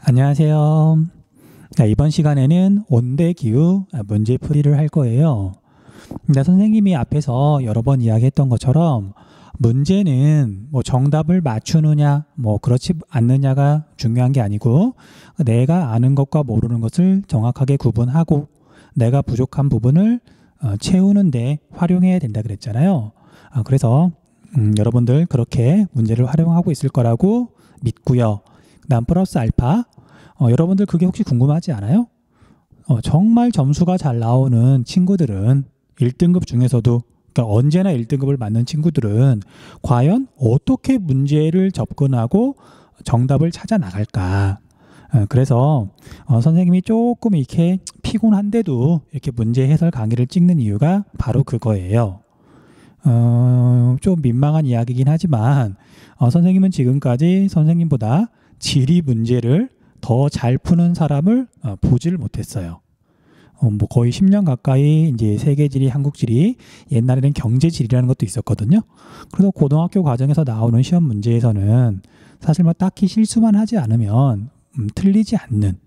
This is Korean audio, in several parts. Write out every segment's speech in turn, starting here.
안녕하세요. 자, 이번 시간에는 온대기후 문제풀이를 할 거예요. 선생님이 앞에서 여러 번 이야기했던 것처럼 문제는 정답을 맞추느냐 그렇지 않느냐가 중요한 게 아니고 내가 아는 것과 모르는 것을 정확하게 구분하고 내가 부족한 부분을 채우는 데 활용해야 된다 그랬잖아요. 그래서 여러분들 그렇게 문제를 활용하고 있을 거라고 믿고요. 그 다음 플러스 알파, 여러분들 그게 혹시 궁금하지 않아요? 정말 점수가 잘 나오는 친구들은 1등급 중에서도, 그러니까 언제나 1등급을 맞는 친구들은 과연 어떻게 문제를 접근하고 정답을 찾아 나갈까? 그래서 선생님이 조금 이렇게 피곤한데도 이렇게 문제 해설 강의를 찍는 이유가 바로 그거예요. 좀 민망한 이야기긴 하지만 선생님은 지금까지 선생님보다 지리 문제를 더 잘 푸는 사람을 보지를 못했어요. 거의 10년 가까이 이제 세계지리, 한국지리, 옛날에는 경제지리라는 것도 있었거든요. 그래서 고등학교 과정에서 나오는 시험 문제에서는 사실 딱히 실수만 하지 않으면 틀리지 않는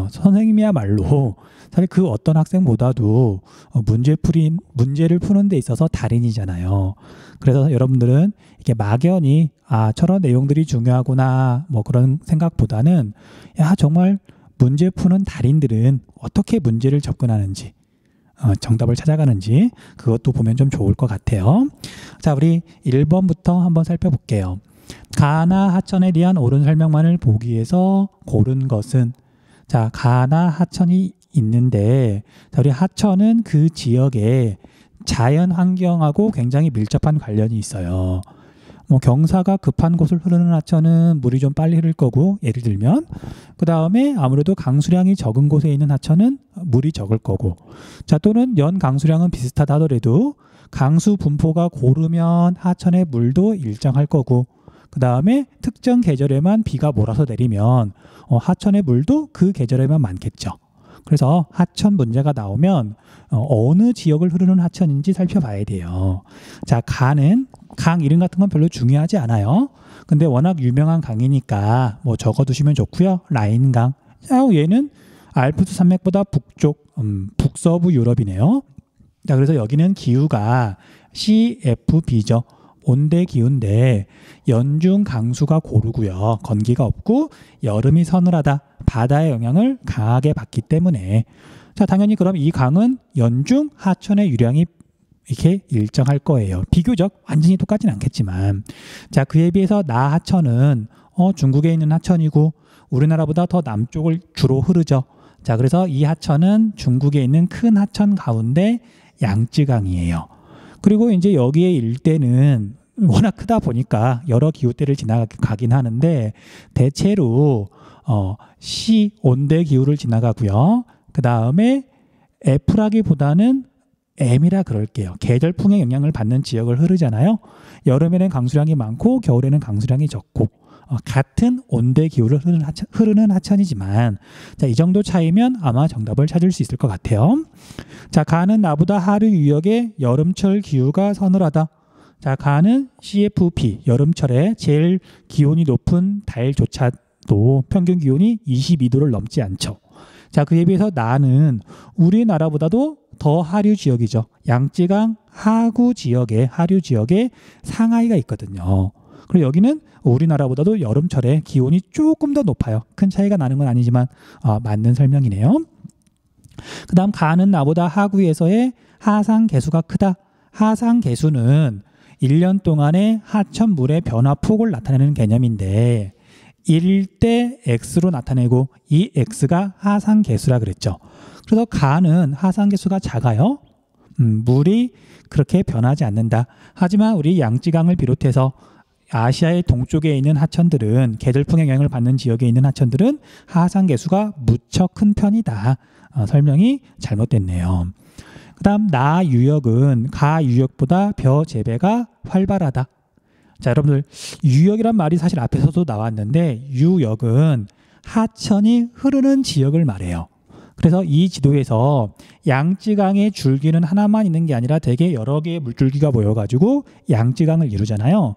선생님이야말로 사실 그 어떤 학생보다도 문제를 푸는 데 있어서 달인이잖아요. 그래서 여러분들은 이렇게 막연히 저런 내용들이 중요하구나 그런 생각보다는 정말 문제 푸는 달인들은 어떻게 문제를 접근하는지 정답을 찾아가는지 그것도 보면 좀 좋을 것 같아요. 자, 우리 1번부터 한번 살펴볼게요. 가나 하천에 대한 옳은 설명만을 보기 위해서 고른 것은, 자, 가나 하천이 있는데 우리 하천은 그 지역에 자연 환경하고 굉장히 밀접한 관련이 있어요. 경사가 급한 곳을 흐르는 하천은 물이 좀 빨리 흐를 거고, 예를 들면 그 다음에 아무래도 강수량이 적은 곳에 있는 하천은 물이 적을 거고, 자, 또는 연 강수량은 비슷하다 하더라도 강수 분포가 고르면 하천의 물도 일정할 거고, 그 다음에 특정 계절에만 비가 몰아서 내리면 하천의 물도 그 계절에만 많겠죠. 그래서 하천 문제가 나오면 어느 지역을 흐르는 하천인지 살펴봐야 돼요. 자, 강 이름 같은 건 별로 중요하지 않아요. 근데 워낙 유명한 강이니까 적어두시면 좋고요. 라인강. 얘는 알프스 산맥보다 북쪽, 북서부 유럽이네요. 자, 그래서 여기는 기후가 CFB죠. 온대 기후인데 연중 강수가 고르고요. 건기가 없고 여름이 서늘하다. 바다의 영향을 강하게 받기 때문에, 자, 당연히 그럼 이 강은 연중 하천의 유량이 이렇게 일정할 거예요. 비교적 완전히 똑같진 않겠지만, 자, 그에 비해서 나하천은 중국에 있는 하천이고 우리나라보다 더 남쪽을 주로 흐르죠. 자, 그래서 이 하천은 중국에 있는 큰 하천 가운데 양쯔강이에요. 그리고 이제 여기에 일대는 워낙 크다 보니까 여러 기후대를 지나가긴 하는데 대체로 C 온대 기후를 지나가고요. 그 다음에 F라기보다는 M이라 그럴게요. 계절풍의 영향을 받는 지역을 흐르잖아요. 여름에는 강수량이 많고 겨울에는 강수량이 적고 같은 온대 기후를 흐르는 하천이지만, 자, 이 정도 차이면 아마 정답을 찾을 수 있을 것 같아요. 자, 가는 나보다 하류 유역의 여름철 기후가 서늘하다. 자, 가는 CFP, 여름철에 제일 기온이 높은 달조차도 평균 기온이 22도를 넘지 않죠. 자, 그에 비해서 나는 우리나라보다도 더 하류 지역이죠. 양쯔강 하구 지역에, 하류 지역에 상하이가 있거든요. 그리고 여기는 우리나라보다도 여름철에 기온이 조금 더 높아요. 큰 차이가 나는 건 아니지만 맞는 설명이네요. 그 다음 가는 나보다 하구에서의 하상 개수가 크다. 하상 개수는 1년 동안의 하천 물의 변화 폭을 나타내는 개념인데 1대 X로 나타내고 이 X가 하상 개수라 그랬죠. 그래서 가는 하상 개수가 작아요. 물이 그렇게 변하지 않는다. 하지만 우리 양쯔강을 비롯해서 아시아의 동쪽에 있는 하천들은, 계절풍의 영향을 받는 지역에 있는 하천들은 하상 개수가 무척 큰 편이다. 설명이 잘못됐네요. 그 다음 나 유역은 가 유역보다 벼 재배가 활발하다. 자, 여러분들 유역이란 말이 사실 앞에서도 나왔는데 유역은 하천이 흐르는 지역을 말해요. 그래서 이 지도에서 양쯔강의 줄기는 하나만 있는 게 아니라 되게 여러 개의 물줄기가 모여가지고 양쯔강을 이루잖아요.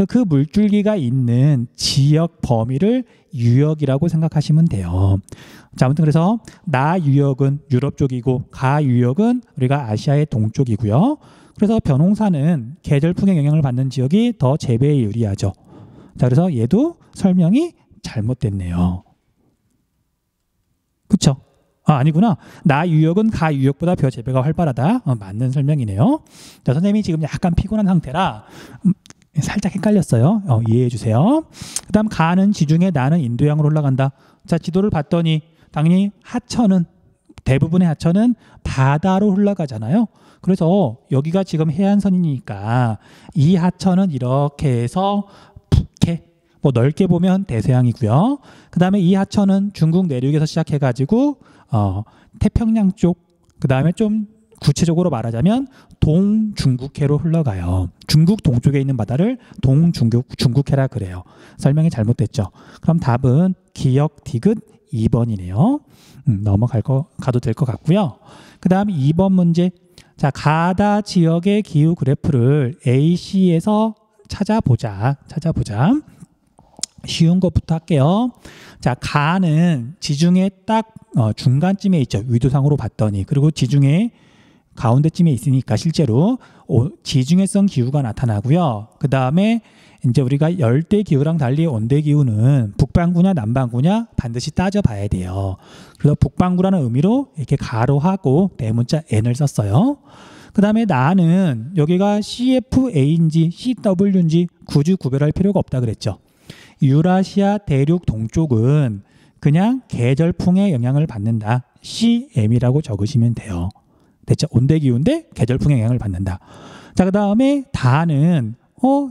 그 물줄기가 있는 지역 범위를 유역이라고 생각하시면 돼요. 자, 아무튼 그래서 나 유역은 유럽 쪽이고 가 유역은 우리가 아시아의 동쪽이고요. 그래서 벼농사는 계절풍의 영향을 받는 지역이 더 재배에 유리하죠. 자, 그래서 얘도 설명이 잘못됐네요. 그쵸? 아니구나. 나 유역은 가 유역보다 벼 재배가 활발하다. 맞는 설명이네요. 자, 선생님이 지금 약간 피곤한 상태라 살짝 헷갈렸어요. 이해해 주세요. 그 다음 가는 지중해, 나는 인도양으로 올라간다. 자, 지도를 봤더니 당연히 하천은, 대부분의 하천은 바다로 흘러가잖아요. 그래서 여기가 지금 해안선이니까 이 하천은 이렇게 해서 북해, 뭐 넓게 보면 대서양이고요. 그 다음에 이 하천은 중국 내륙에서 시작해가지고 태평양 쪽, 그 다음에 좀 구체적으로 말하자면 동중국해로 흘러가요. 중국 동쪽에 있는 바다를 동중국해라 그래요. 설명이 잘못됐죠. 그럼 답은 기역 디귿 2번이네요. 가도 될 것 같고요. 그 다음 2번 문제. 자, 가다 지역의 기후 그래프를 AC에서 찾아보자. 쉬운 것부터 할게요. 자, 가는 지중해 딱 중간쯤에 있죠. 위도상으로 봤더니. 그리고 지중해 가운데쯤에 있으니까 실제로 지중해성 기후가 나타나고요. 그 다음에 이제 우리가 열대 기후랑 달리 온대 기후는 북반구냐 남반구냐 반드시 따져봐야 돼요. 그래서 북반구라는 의미로 이렇게 가로하고 대문자 n을 썼어요. 그 다음에 나는 여기가 CFA인지 CW인지 굳이 구별할 필요가 없다 그랬죠. 유라시아 대륙 동쪽은 그냥 계절풍의 영향을 받는다. CM이라고 적으시면 돼요. 됐죠? 온대기후인데 계절풍의 영향을 받는다. 자, 그 다음에 다는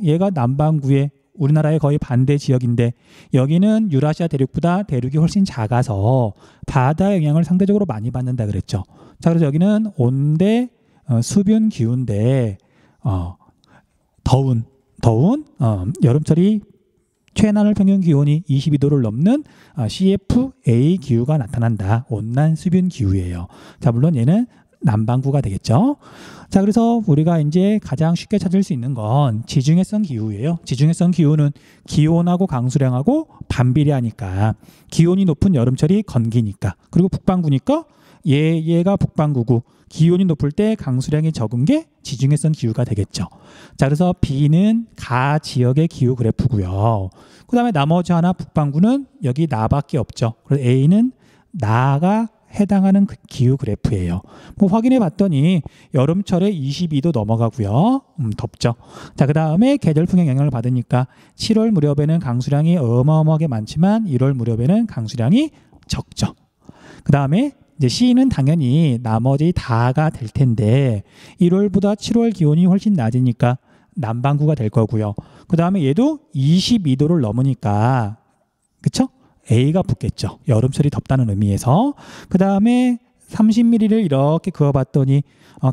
얘가 남반구에 우리나라의 거의 반대 지역인데 여기는 유라시아 대륙보다 대륙이 훨씬 작아서 바다의 영향을 상대적으로 많이 받는다 그랬죠. 자, 그래서 여기는 온대 수변 기후인데 더운 여름철이 최나물 평균 기온이 22도를 넘는 CFA 기후가 나타난다. 온난 수변 기후예요. 자, 물론 얘는 남반구가 되겠죠. 자, 그래서 우리가 이제 가장 쉽게 찾을 수 있는 건 지중해성 기후예요. 지중해성 기후는 기온하고 강수량하고 반비례하니까 기온이 높은 여름철이 건기니까, 그리고 북반구니까 얘가 북반구고 기온이 높을 때 강수량이 적은 게 지중해성 기후가 되겠죠. 자, 그래서 B는 가 지역의 기후 그래프고요. 그 다음에 나머지 하나 북반구는 여기 나밖에 없죠. 그래서 A는 나가 해당하는 기후 그래프예요. 뭐 확인해 봤더니 여름철에 22도 넘어가고요. 덥죠. 자, 그 다음에 계절풍의 영향을 받으니까 7월 무렵에는 강수량이 어마어마하게 많지만 1월 무렵에는 강수량이 적죠. 그 다음에 이제 C는 당연히 나머지 다가 될 텐데 1월보다 7월 기온이 훨씬 낮으니까 남반구가 될 거고요. 그 다음에 얘도 22도를 넘으니까, 그쵸? A가 붙겠죠. 여름철이 덥다는 의미에서. 그 다음에 30mm를 이렇게 그어봤더니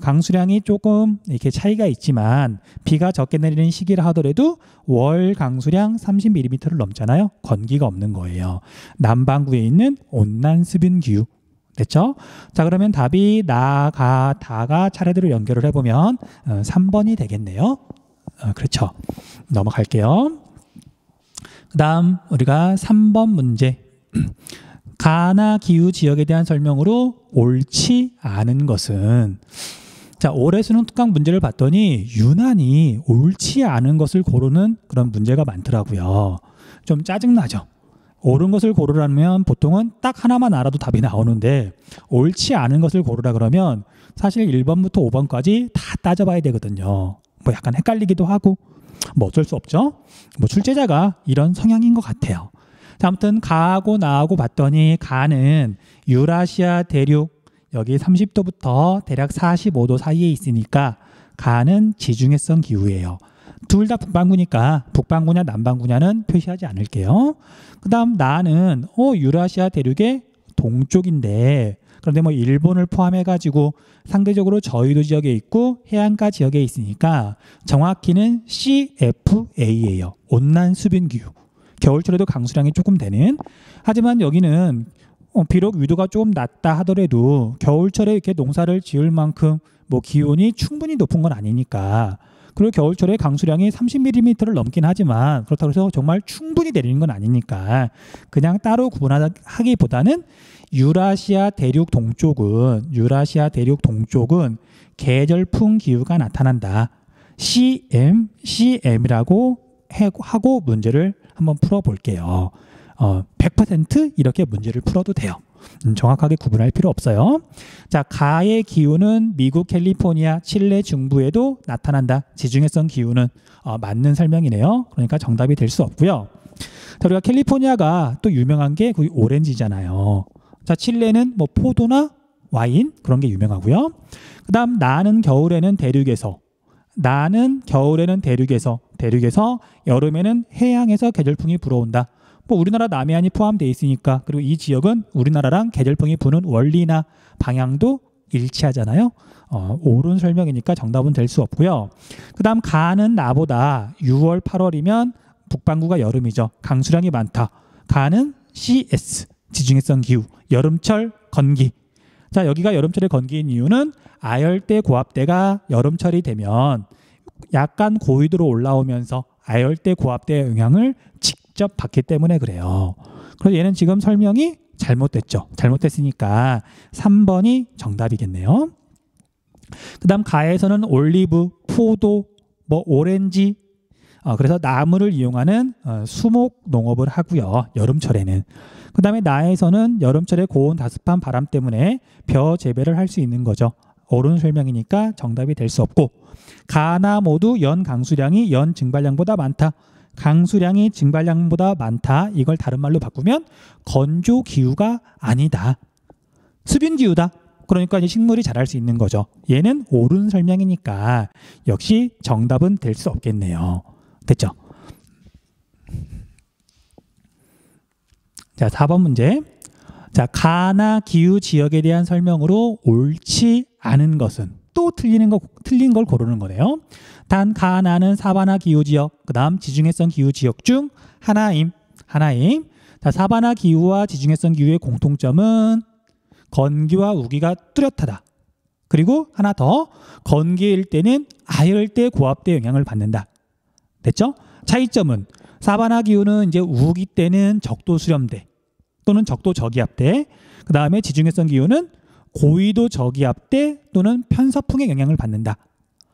강수량이 조금 이렇게 차이가 있지만 비가 적게 내리는 시기라 하더라도 월 강수량 30mm를 넘잖아요. 건기가 없는 거예요. 남반구에 있는 온난 수변 기후. 됐죠? 자, 그러면 답이 나, 가, 다가 차례대로 연결을 해보면 3번이 되겠네요. 그렇죠. 넘어갈게요. 그 다음 우리가 3번 문제. 가나 기후 지역에 대한 설명으로 옳지 않은 것은, 자, 올해 수능 특강 문제를 봤더니 유난히 옳지 않은 것을 고르는 그런 문제가 많더라고요. 좀 짜증나죠. 옳은 것을 고르라면 보통은 딱 하나만 알아도 답이 나오는데 옳지 않은 것을 고르라 그러면 사실 1번부터 5번까지 다 따져봐야 되거든요. 뭐 약간 헷갈리기도 하고 뭐 어쩔 수 없죠. 뭐 출제자가 이런 성향인 것 같아요. 자, 아무튼 가하고 나하고 봤더니 가는 유라시아 대륙 여기 30도부터 대략 45도 사이에 있으니까 가는 지중해성 기후예요. 둘 다 북반구니까 북반구냐 남반구냐는 표시하지 않을게요. 그 다음 나는 유라시아 대륙의 동쪽인데, 그런데 뭐 일본을 포함해가지고 상대적으로 저위도 지역에 있고 해안가 지역에 있으니까 정확히는 CFA예요. 온난 수변 기후. 겨울철에도 강수량이 조금 되는. 하지만 여기는 비록 위도가 조금 낮다 하더라도 겨울철에 이렇게 농사를 지을 만큼 뭐 기온이 충분히 높은 건 아니니까. 그리고 겨울철에 강수량이 30mm를 넘긴 하지만 그렇다고 해서 정말 충분히 내리는 건 아니니까 그냥 따로 구분하기보다는 유라시아 대륙 동쪽은 계절풍 기후가 나타난다. CM이라고 하고 문제를 한번 풀어볼게요. 100% 이렇게 문제를 풀어도 돼요. 정확하게 구분할 필요 없어요. 자, 가의 기후는 미국 캘리포니아, 칠레 중부에도 나타난다. 지중해성 기후는 맞는 설명이네요. 그러니까 정답이 될 수 없고요. 자, 우리가 캘리포니아가 또 유명한 게 거기 오렌지잖아요. 자, 칠레는 뭐 포도나 와인 그런 게 유명하고요. 그다음 나는 겨울에는 대륙에서 여름에는 해양에서 계절풍이 불어온다. 뭐 우리나라 남해안이 포함되어 있으니까 그리고 이 지역은 우리나라랑 계절풍이 부는 원리나 방향도 일치하잖아요. 옳은 설명이니까 정답은 될 수 없고요. 그 다음 가는 나보다 6월 8월이면 북반구가 여름이죠. 강수량이 많다. 가는 CS 지중해성 기후 여름철 건기. 자, 여기가 여름철의 건기인 이유는 아열대 고압대가 여름철이 되면 약간 고위도로 올라오면서 아열대 고압대의 영향을 직접 받기 때문에 그래요. 그래서 얘는 지금 설명이 잘못됐죠. 잘못됐으니까 3번이 정답이겠네요. 그 다음 가에서는 올리브, 포도, 뭐 오렌지 그래서 나무를 이용하는 수목 농업을 하고요. 여름철에는. 그 다음에 나에서는 여름철에 고온 다습한 바람 때문에 벼 재배를 할 수 있는 거죠. 옳은 설명이니까 정답이 될 수 없고 가나 모두 연 강수량이 연 증발량보다 많다. 강수량이 증발량보다 많다. 이걸 다른 말로 바꾸면 건조 기후가 아니다. 수분 기후다. 그러니까 이제 식물이 자랄 수 있는 거죠. 얘는 옳은 설명이니까 역시 정답은 될 수 없겠네요. 됐죠? 자, 4번 문제. 자, 가나 기후 지역에 대한 설명으로 옳지 않은 것은 또 틀린 걸 고르는 거네요. 단 가나는 사바나 기후 지역, 그다음 지중해성 기후 지역 중 하나임. 자, 사바나 기후와 지중해성 기후의 공통점은 건기와 우기가 뚜렷하다. 그리고 하나 더, 건기일 때는 아열대 고압대 영향을 받는다. 됐죠? 차이점은 사바나 기후는 이제 우기 때는 적도 수렴대 또는 적도 저기압대, 그 다음에 지중해성 기후는 고위도 저기압대 또는 편서풍의 영향을 받는다.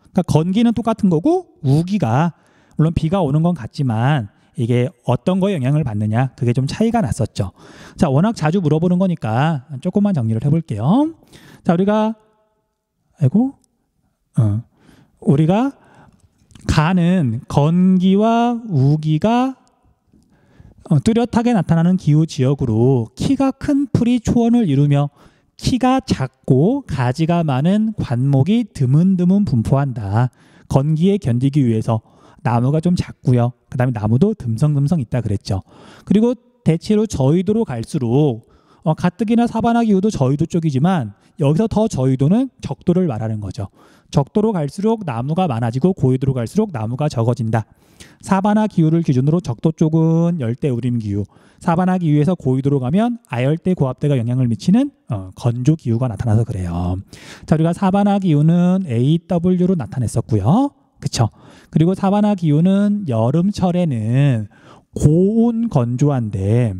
그러니까 건기는 똑같은 거고 우기가 물론 비가 오는 건 같지만 이게 어떤 거에 영향을 받느냐 그게 좀 차이가 났었죠. 자, 워낙 자주 물어보는 거니까 조금만 정리를 해볼게요. 자, 우리가 가는 건기와 우기가 뚜렷하게 나타나는 기후 지역으로 키가 큰 풀이 초원을 이루며 키가 작고 가지가 많은 관목이 드문드문 분포한다. 건기에 견디기 위해서 나무가 좀 작고요. 그 다음에 나무도 듬성듬성 있다 그랬죠. 그리고 대체로 저위도로 갈수록 가뜩이나 사바나 기후도 저위도 쪽이지만 여기서 더 저위도는 적도를 말하는 거죠. 적도로 갈수록 나무가 많아지고 고위도로 갈수록 나무가 적어진다. 사바나 기후를 기준으로 적도 쪽은 열대우림 기후, 사바나 기후에서 고위도로 가면 아열대 고압대가 영향을 미치는 건조 기후가 나타나서 그래요. 자, 우리가 사바나 기후는 AW로 나타냈었고요. 그쵸? 그리고 사바나 기후는 여름철에는 고온 건조한데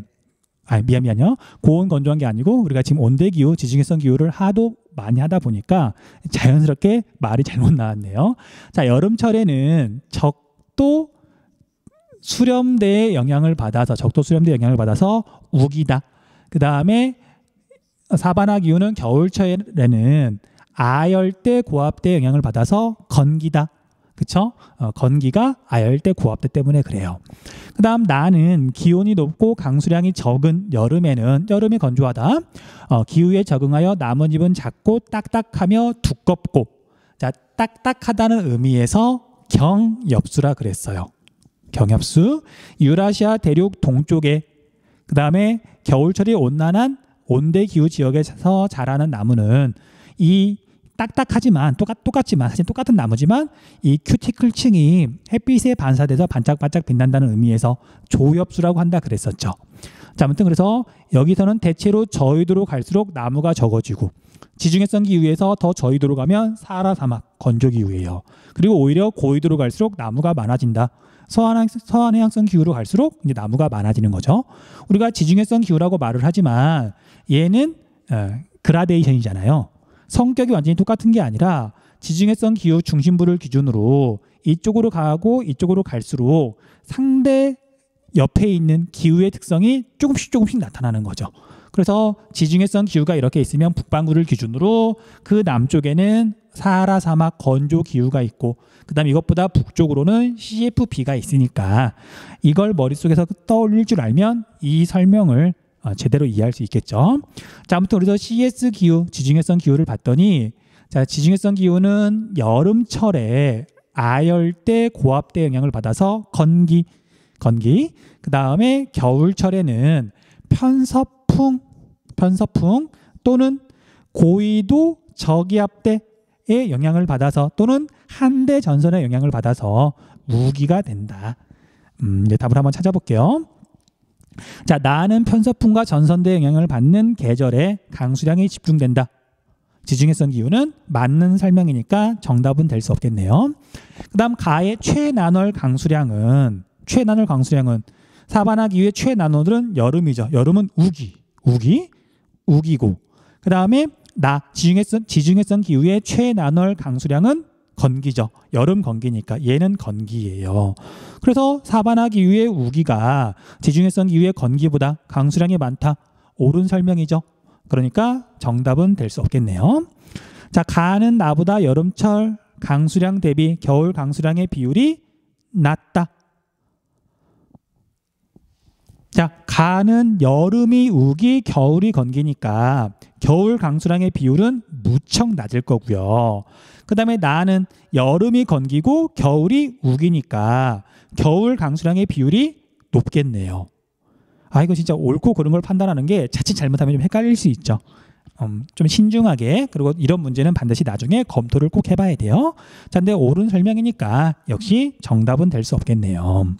고온 건조한 게 아니고 우리가 지금 온대기후, 지중해성 기후를 하도 많이 하다 보니까 자연스럽게 말이 잘못 나왔네요. 자, 여름철에는 적도 수렴대의 영향을 받아서 우기다. 그 다음에 사바나 기후는 겨울철에는 아열대 고압대의 영향을 받아서 건기다. 그쵸? 건기가 아열대 고압대 때문에 그래요. 그 다음 나는 기온이 높고 강수량이 적은 여름이 건조하다. 기후에 적응하여 나뭇잎은 작고 딱딱하며 두껍고, 자, 딱딱하다는 의미에서 경엽수라 그랬어요. 경엽수. 유라시아 대륙 동쪽에, 그 다음에 겨울철이 온난한 온대 기후 지역에서 자라는 나무는 이 딱딱하지만 똑같지만 사실 똑같은 나무지만 이 큐티클층이 햇빛에 반사돼서 반짝반짝 빛난다는 의미에서 조엽수라고 한다 그랬었죠. 자, 아무튼 그래서 여기서는 대체로 저위도로 갈수록 나무가 적어지고 지중해성 기후에서 더 저위도로 가면 사하라 사막, 건조 기후예요. 그리고 오히려 고위도로 갈수록 나무가 많아진다. 서한 해양성 기후로 갈수록 이제 나무가 많아지는 거죠. 우리가 지중해성 기후라고 말을 하지만 얘는 그라데이션이잖아요. 성격이 완전히 똑같은 게 아니라 지중해성 기후 중심부를 기준으로 이쪽으로 가고 이쪽으로 갈수록 상대 옆에 있는 기후의 특성이 조금씩 나타나는 거죠. 그래서 지중해성 기후가 이렇게 있으면 북반구를 기준으로 그 남쪽에는 사하라 사막 건조 기후가 있고 그다음 이것보다 북쪽으로는 CFB가 있으니까 이걸 머릿속에서 떠올릴 줄 알면 이 설명을 제대로 이해할 수 있겠죠. 자, 아무튼 우리가 CS 기후, 지중해성 기후를 봤더니 자, 지중해성 기후는 여름철에 아열대 고압대 영향을 받아서 건기 그 다음에 겨울철에는 편서풍 또는 고위도 저기압대의 영향을 받아서 또는 한대 전선의 영향을 받아서 우기가 된다. 이제 답을 한번 찾아볼게요. 자, 나는 편서풍과 전선대 영향을 받는 계절에 강수량이 집중된다. 지중해성 기후는 맞는 설명이니까 정답은 될 수 없겠네요. 그 다음 가의 최나널 강수량은 사바나 기후의 최나널은 여름이죠. 여름은 우기고 그 다음에 지중해성 기후의 최나널 강수량은 건기죠. 여름 건기니까 얘는 건기예요. 그래서 사바나 기후의 우기가 지중해성 기후의 건기보다 강수량이 많다. 옳은 설명이죠. 그러니까 정답은 될 수 없겠네요. 자, 가는 나보다 여름철 강수량 대비 겨울 강수량의 비율이 낮다. 자, 가는 여름이 우기, 겨울이 건기니까 겨울 강수량의 비율은 무척 낮을 거고요. 그 다음에 나는 여름이 건기고 겨울이 우기니까 겨울 강수량의 비율이 높겠네요. 아, 이거 진짜 옳고 그른 걸 판단하는 게 자칫 잘못하면 좀 헷갈릴 수 있죠. 좀 신중하게, 그리고 이런 문제는 반드시 나중에 검토를 꼭 해봐야 돼요. 자, 근데 옳은 설명이니까 역시 정답은 될 수 없겠네요.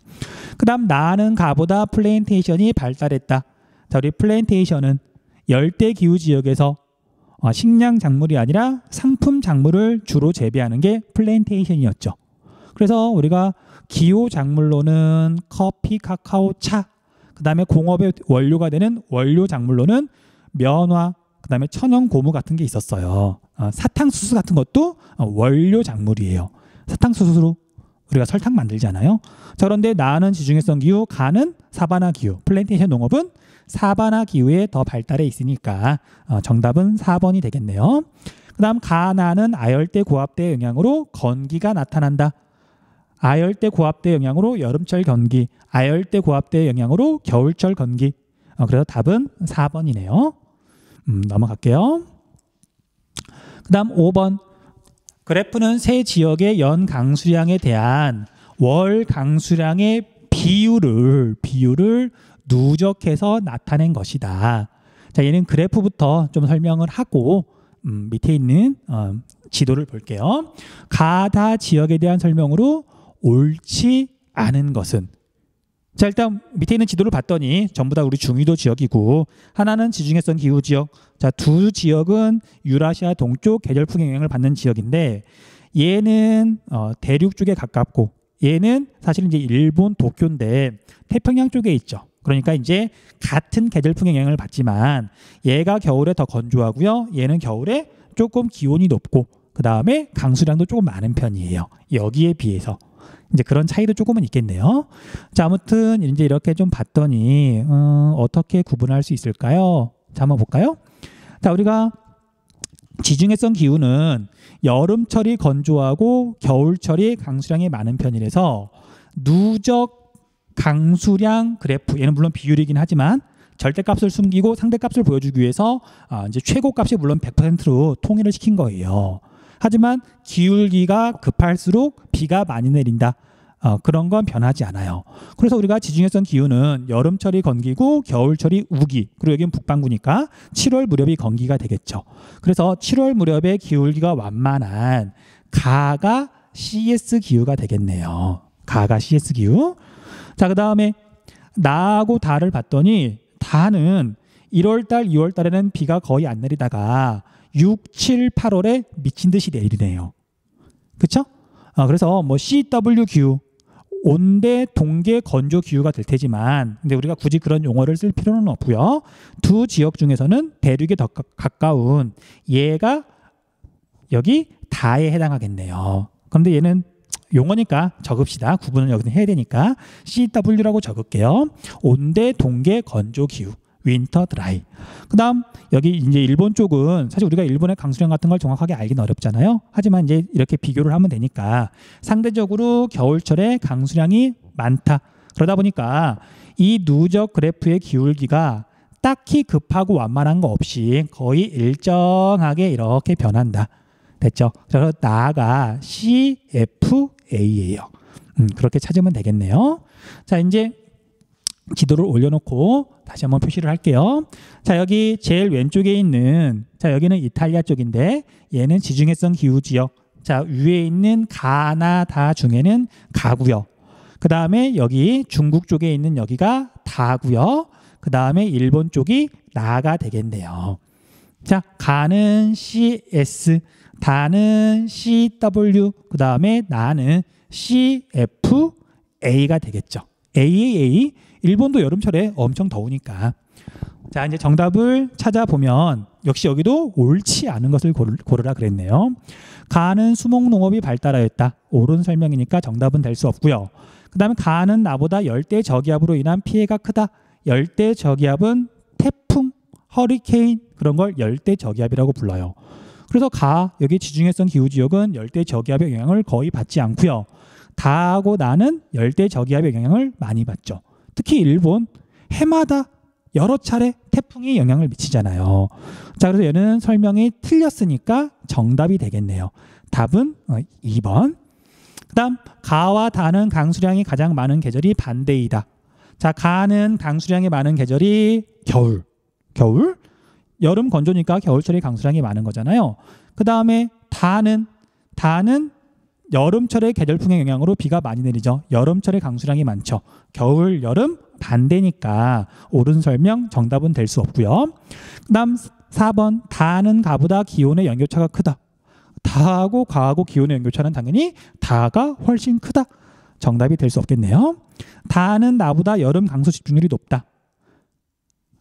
그 다음 나는 가보다 플랜테이션이 발달했다. 자, 우리 플랜테이션은 열대 기후 지역에서 식량 작물이 아니라 상품 작물을 주로 재배하는 게 플랜테이션이었죠. 그래서 우리가 기호 작물로는 커피, 카카오, 차, 그 다음에 공업의 원료가 되는 원료 작물로는 면화, 그 다음에 천연 고무 같은 게 있었어요. 사탕수수 같은 것도 원료 작물이에요. 사탕수수로 우리가 설탕 만들잖아요. 자, 그런데 나는 지중해성 기후, 가는 사바나 기후, 플랜테이션 농업은 사바나 기후에 더 발달해 있으니까 정답은 4번이 되겠네요. 그 다음 가나는 아열대 고압대의 영향으로 건기가 나타난다. 아열대 고압대 영향으로 여름철 건기, 아열대 고압대 영향으로 겨울철 건기. 그래서 답은 4번이네요. 넘어갈게요. 그 다음 5번. 그래프는 세 지역의 연 강수량에 대한 월 강수량의 비율을 누적해서 나타낸 것이다. 자, 얘는 그래프부터 좀 설명을 하고 밑에 있는 지도를 볼게요. 가다 지역에 대한 설명으로 옳지 않은 것은, 자, 일단 밑에 있는 지도를 봤더니 전부 다 우리 중위도 지역이고 하나는 지중해성 기후 지역, 자, 두 지역은 유라시아 동쪽 계절풍의 영향을 받는 지역인데 얘는 대륙 쪽에 가깝고 얘는 사실 이제 일본 도쿄인데 태평양 쪽에 있죠. 그러니까 이제 같은 계절풍의 영향을 받지만 얘가 겨울에 더 건조하고요. 얘는 겨울에 조금 기온이 높고 그 다음에 강수량도 조금 많은 편이에요. 여기에 비해서. 이제 그런 차이도 조금은 있겠네요. 자, 아무튼 이제 이렇게 좀 봤더니 어떻게 구분할 수 있을까요? 자, 한번 볼까요? 자, 우리가 지중해성 기후는 여름철이 건조하고 겨울철이 강수량이 많은 편이라서 누적 강수량 그래프, 얘는 물론 비율이긴 하지만 절대값을 숨기고 상대값을 보여주기 위해서 이제 최고값이 물론 100%로 통일을 시킨 거예요. 하지만 기울기가 급할수록 비가 많이 내린다. 그런 건 변하지 않아요. 그래서 우리가 지중해성 기후는 여름철이 건기고 겨울철이 우기, 그리고 여기는 북반구니까 7월 무렵이 건기가 되겠죠. 그래서 7월 무렵에 기울기가 완만한 가가 CS 기후가 되겠네요. 가가 CS 기후. 자, 그 다음에 나하고 다를 봤더니 다는 1월달, 2월달에는 비가 거의 안 내리다가 6, 7, 8월에 미친 듯이 내리네요. 그쵸? 그래서 뭐 CW 기후, 온대, 동계, 건조 기후가 될 테지만, 근데 우리가 굳이 그런 용어를 쓸 필요는 없고요. 두 지역 중에서는 대륙에 더 가까운 얘가 여기 다에 해당하겠네요. 그런데 얘는 용어니까 적읍시다. 구분을 여기서 해야 되니까 CW라고 적을게요. 온대, 동계, 건조 기후. 윈터 드라이. 그 다음 여기 이제 일본 쪽은 사실 우리가 일본의 강수량 같은 걸 정확하게 알기는 어렵잖아요. 하지만 이제 이렇게 비교를 하면 되니까 상대적으로 겨울철에 강수량이 많다. 그러다 보니까 이 누적 그래프의 기울기가 딱히 급하고 완만한 거 없이 거의 일정하게 이렇게 변한다. 됐죠? 그래서 나가 CFA예요. 그렇게 찾으면 되겠네요. 자, 이제 지도를 올려놓고 다시 한번 표시를 할게요. 자, 여기 제일 왼쪽에 있는, 자, 여기는 이탈리아 쪽인데 얘는 지중해성 기후지역. 자, 위에 있는 가나다 중에는 가고요. 그 다음에 여기 중국 쪽에 있는 여기가 다고요. 그 다음에 일본 쪽이 나가 되겠네요. 자, 가는 CS, 다는 CW, 그 다음에 나는 CFA가 되겠죠. AAA, 일본도 여름철에 엄청 더우니까. 자, 이제 정답을 찾아보면 역시 여기도 옳지 않은 것을 고르라 그랬네요. 가는 수목농업이 발달하였다. 옳은 설명이니까 정답은 될 수 없고요. 그 다음에 가는 나보다 열대 저기압으로 인한 피해가 크다. 열대 저기압은 태풍, 허리케인 그런 걸 열대 저기압이라고 불러요. 그래서 여기 지중해성 기후지역은 열대 저기압의 영향을 거의 받지 않고요. 다하고 나는 열대 저기압의 영향을 많이 받죠. 특히 일본 해마다 여러 차례 태풍이 영향을 미치잖아요. 자, 그래서 얘는 설명이 틀렸으니까 정답이 되겠네요. 답은 2번. 그 다음 가와 다는 강수량이 가장 많은 계절이 반대이다. 자, 가는 강수량이 많은 계절이 겨울. 여름 건조니까 겨울철에 강수량이 많은 거잖아요. 그 다음에 다는 여름철에 계절풍의 영향으로 비가 많이 내리죠. 여름철에 강수량이 많죠. 겨울, 여름 반대니까 옳은 설명 정답은 될 수 없고요. 그 다음 4번 다는 가보다 기온의 연교차가 크다. 다하고 가하고 기온의 연교차는 당연히 다가 훨씬 크다. 정답이 될 수 없겠네요. 다는 나보다 여름 강수 집중률이 높다.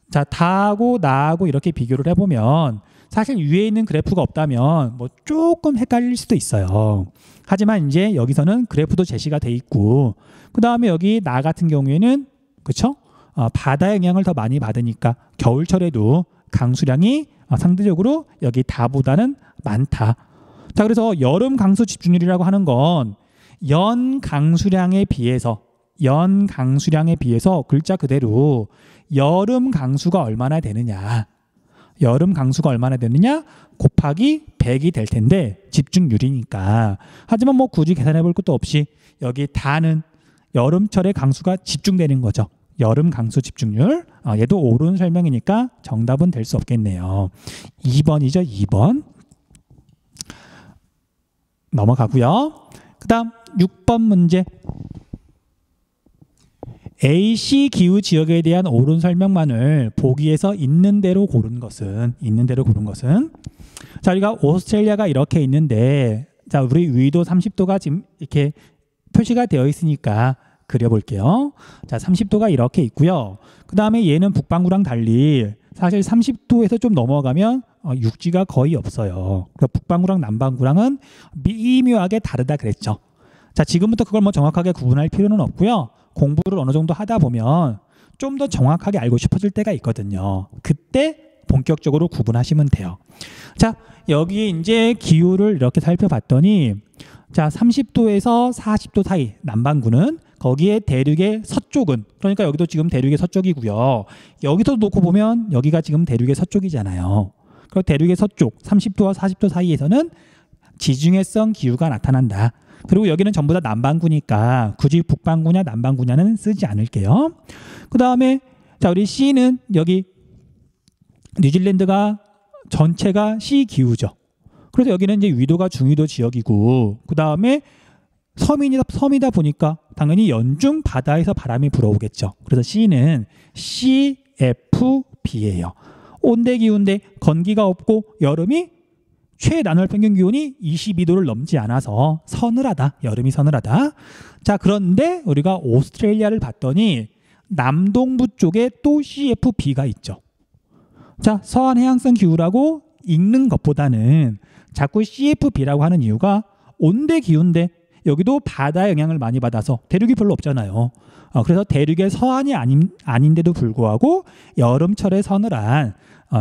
자, 다하고 나하고 이렇게 비교를 해보면 사실 위에 있는 그래프가 없다면 뭐 조금 헷갈릴 수도 있어요. 하지만 이제 여기서는 그래프도 제시가 돼 있고, 그 다음에 여기 나 같은 경우에는 그렇죠? 바다의 영향을 더 많이 받으니까 겨울철에도 강수량이 상대적으로 여기 다보다는 많다. 자, 그래서 여름 강수 집중률이라고 하는 건 연 강수량에 비해서 글자 그대로 여름 강수가 얼마나 되느냐 곱하기 100이 될 텐데 집중률이니까. 하지만 뭐 굳이 계산해 볼 것도 없이 여기 다는 여름철에 강수가 집중되는 거죠. 여름 강수 집중률. 얘도 옳은 설명이니까 정답은 될 수 없겠네요. 2번이죠. 2번. 넘어가고요. 그 다음 6번 문제. AC 기후 지역에 대한 옳은 설명만을 보기에서 있는 대로 고른 것은 자, 우리가 오스트레일리아가 이렇게 있는데, 자, 우리 위도 30도가 지금 이렇게 표시가 되어 있으니까 그려볼게요. 자, 30도가 이렇게 있고요. 그 다음에 얘는 북반구랑 달리 사실 30도에서 좀 넘어가면 육지가 거의 없어요. 그러니까 북반구랑 남반구랑은 미묘하게 다르다 그랬죠. 자, 지금부터 그걸 뭐 정확하게 구분할 필요는 없고요. 공부를 어느 정도 하다 보면 좀 더 정확하게 알고 싶어질 때가 있거든요. 그때 본격적으로 구분하시면 돼요. 자, 여기 이제 기후를 이렇게 살펴봤더니, 자, 30도에서 40도 사이 남반구는, 거기에 대륙의 서쪽은, 그러니까 여기도 지금 대륙의 서쪽이고요. 여기서 놓고 보면 여기가 지금 대륙의 서쪽이잖아요. 그리고 대륙의 서쪽 30도와 40도 사이에서는 지중해성 기후가 나타난다. 그리고 여기는 전부 다 남반구니까 굳이 북반구냐 남반구냐는 쓰지 않을게요. 그 다음에 자, 우리 C는 여기 뉴질랜드가 전체가 C 기후죠. 그래서 여기는 이제 위도가 중위도 지역이고, 그 다음에 섬이다 보니까 당연히 연중 바다에서 바람이 불어오겠죠. 그래서 C는 CFP B예요. 온대 기온대 건기가 없고 여름이 최나널 평균 기온이 22도를 넘지 않아서 서늘하다. 여름이 서늘하다. 자, 그런데 우리가 오스트레일리아를 봤더니 남동부 쪽에 또 CFB가 있죠. 자, 서한 해양성 기후라고 읽는 것보다는 자꾸 CFB라고 하는 이유가 온대 기온대 여기도 바다 영향을 많이 받아서 대륙이 별로 없잖아요. 그래서 대륙의 서한이 아닌데도 불구하고 여름철에 서늘한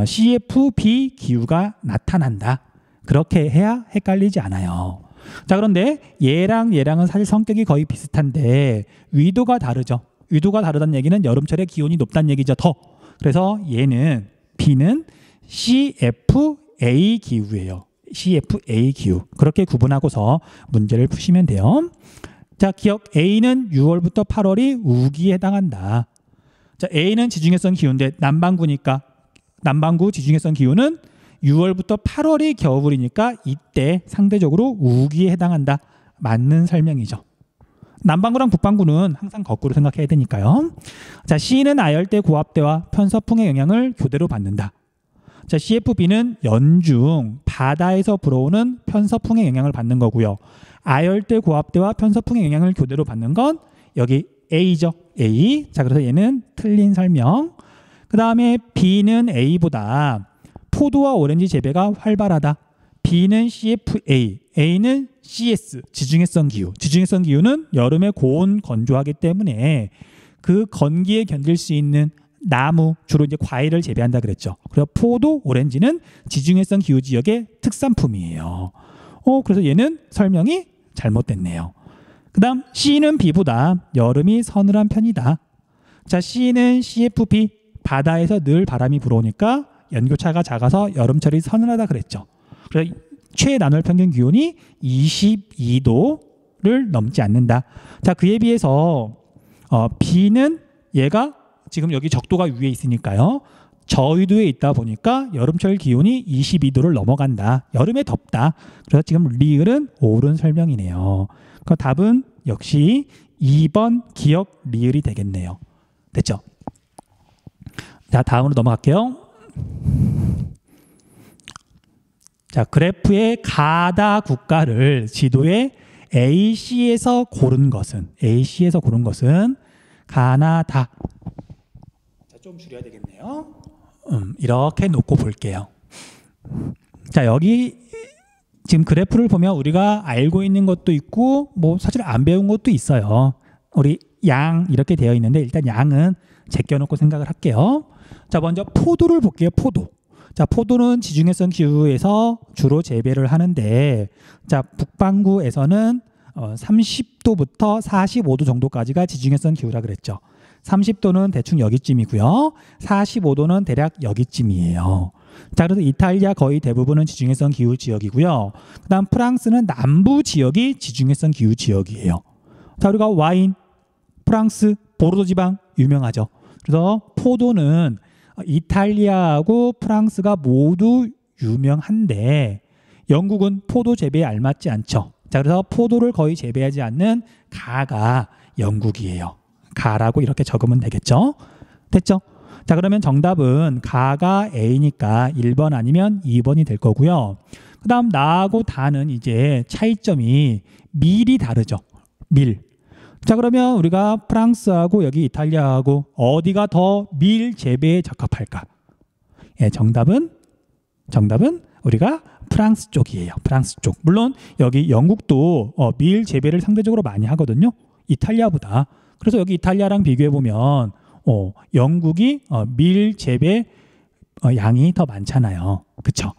CFB 기후가 나타난다. 그렇게 해야 헷갈리지 않아요. 자, 그런데 얘랑은 사실 성격이 거의 비슷한데 위도가 다르죠. 위도가 다르다는 얘기는 여름철에 기온이 높다는 얘기죠. 더. 그래서 얘는 B는 CFA 기후예요. CFA 기후. 그렇게 구분하고서 문제를 푸시면 돼요. 자, 기억 A는 6월부터 8월이 우기에 해당한다. 자, A는 지중해성 기후인데 남반구니까 남반구 지중해성 기후는 6월부터 8월이 겨울이니까 이때 상대적으로 우기에 해당한다. 맞는 설명이죠. 남반구랑 북반구는 항상 거꾸로 생각해야 되니까요. 자, C는 아열대 고압대와 편서풍의 영향을 교대로 받는다. 자, CFB는 연중 바다에서 불어오는 편서풍의 영향을 받는 거고요. 아열대 고압대와 편서풍의 영향을 교대로 받는 건 여기 A죠. A. 자, 그래서 얘는 틀린 설명. 그 다음에 B는 A보다 포도와 오렌지 재배가 활발하다. B는 CFA, A는 CS, 지중해성 기후. 지중해성 기후는 여름에 고온 건조하기 때문에 그 건기에 견딜 수 있는 나무, 주로 이제 과일을 재배한다 그랬죠. 그래서 포도, 오렌지는 지중해성 기후 지역의 특산품이에요. 그래서 얘는 설명이 잘못됐네요. 그 다음 C는 B보다 여름이 서늘한 편이다. 자, C는 CFB, 바다에서 늘 바람이 불어오니까 연교차가 작아서 여름철이 서늘하다 그랬죠. 그래서 최나널 평균 기온이 22도를 넘지 않는다. 자, 그에 비해서 B는 얘가 지금 여기 적도가 위에 있으니까요. 저위도에 있다 보니까 여름철 기온이 22도를 넘어간다. 여름에 덥다. 그래서 지금 리을은 옳은 설명이네요. 그 답은 역시 2번 기억 리을이 되겠네요. 됐죠? 자, 다음으로 넘어갈게요. 자, 그래프의 가다 국가를 지도에 AC에서 고른 것은 가나다. 자, 좀 줄여야 되겠네요. 이렇게 놓고 볼게요. 자, 여기 지금 그래프를 보면 우리가 알고 있는 것도 있고 뭐 사실 안 배운 것도 있어요. 우리 양 이렇게 되어 있는데 일단 양은 제껴놓고 생각을 할게요. 자, 먼저 포도를 볼게요. 포도. 자, 포도는 지중해성 기후에서 주로 재배를 하는데, 자, 북반구에서는 30도부터 45도 정도까지가 지중해성 기후라 그랬죠. 30도는 대충 여기쯤이고요. 45도는 대략 여기쯤이에요. 자, 그래서 이탈리아 거의 대부분은 지중해성 기후 지역이고요. 그다음 프랑스는 남부 지역이 지중해성 기후 지역이에요. 자, 우리가 와인, 프랑스, 보르도 지방 유명하죠. 그래서 포도는 이탈리아하고 프랑스가 모두 유명한데 영국은 포도 재배에 알맞지 않죠. 자, 그래서 포도를 거의 재배하지 않는 가가 영국이에요. 가라고 이렇게 적으면 되겠죠. 됐죠? 자, 그러면 정답은 가가 A니까 1번 아니면 2번이 될 거고요. 그 다음 나하고 다는 이제 차이점이 밀이 다르죠. 밀. 자, 그러면 우리가 프랑스하고 여기 이탈리아하고 어디가 더 밀 재배에 적합할까? 예, 정답은 우리가 프랑스 쪽이에요. 프랑스 쪽. 물론 여기 영국도 밀 재배를 상대적으로 많이 하거든요. 이탈리아보다. 그래서 여기 이탈리아랑 비교해 보면 영국이 밀 재배 양이 더 많잖아요. 그렇죠?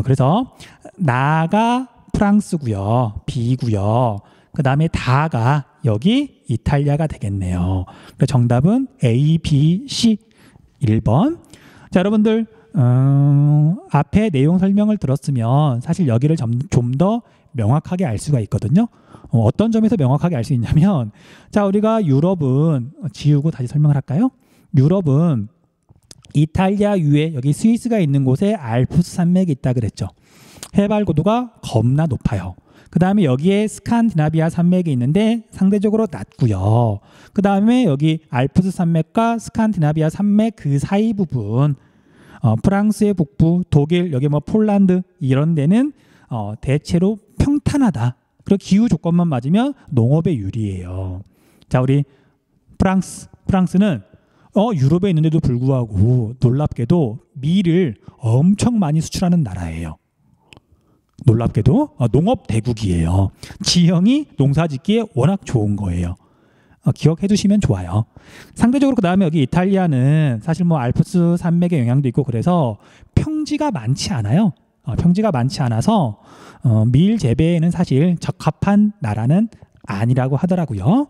그래서 나가 프랑스고요. B고요. 그 다음에 다가 여기 이탈리아가 되겠네요. 그래서 정답은 A, B, C 1번. 자, 여러분들 앞에 내용 설명을 들었으면 사실 여기를 좀 더 명확하게 알 수가 있거든요. 어떤 점에서 명확하게 알 수 있냐면, 자, 우리가 유럽은 지우고 다시 설명을 할까요? 유럽은 이탈리아 위에 여기 스위스가 있는 곳에 알프스 산맥이 있다 그랬죠. 해발 고도가 겁나 높아요. 그 다음에 여기에 스칸디나비아 산맥이 있는데 상대적으로 낮고요. 그 다음에 여기 알프스 산맥과 스칸디나비아 산맥 그 사이 부분 프랑스의 북부, 독일, 여기 뭐 폴란드 이런 데는 대체로 평탄하다. 그리고 기후 조건만 맞으면 농업에 유리해요. 자, 우리 프랑스는 유럽에 있는데도 불구하고 놀랍게도 밀을 엄청 많이 수출하는 나라예요. 놀랍게도 농업 대국이에요. 지형이 농사짓기에 워낙 좋은 거예요. 기억해 두시면 좋아요. 상대적으로 그 다음에 여기 이탈리아는 사실 뭐 알프스 산맥의 영향도 있고 그래서 평지가 많지 않아요. 평지가 많지 않아서 밀 재배에는 사실 적합한 나라는 아니라고 하더라고요.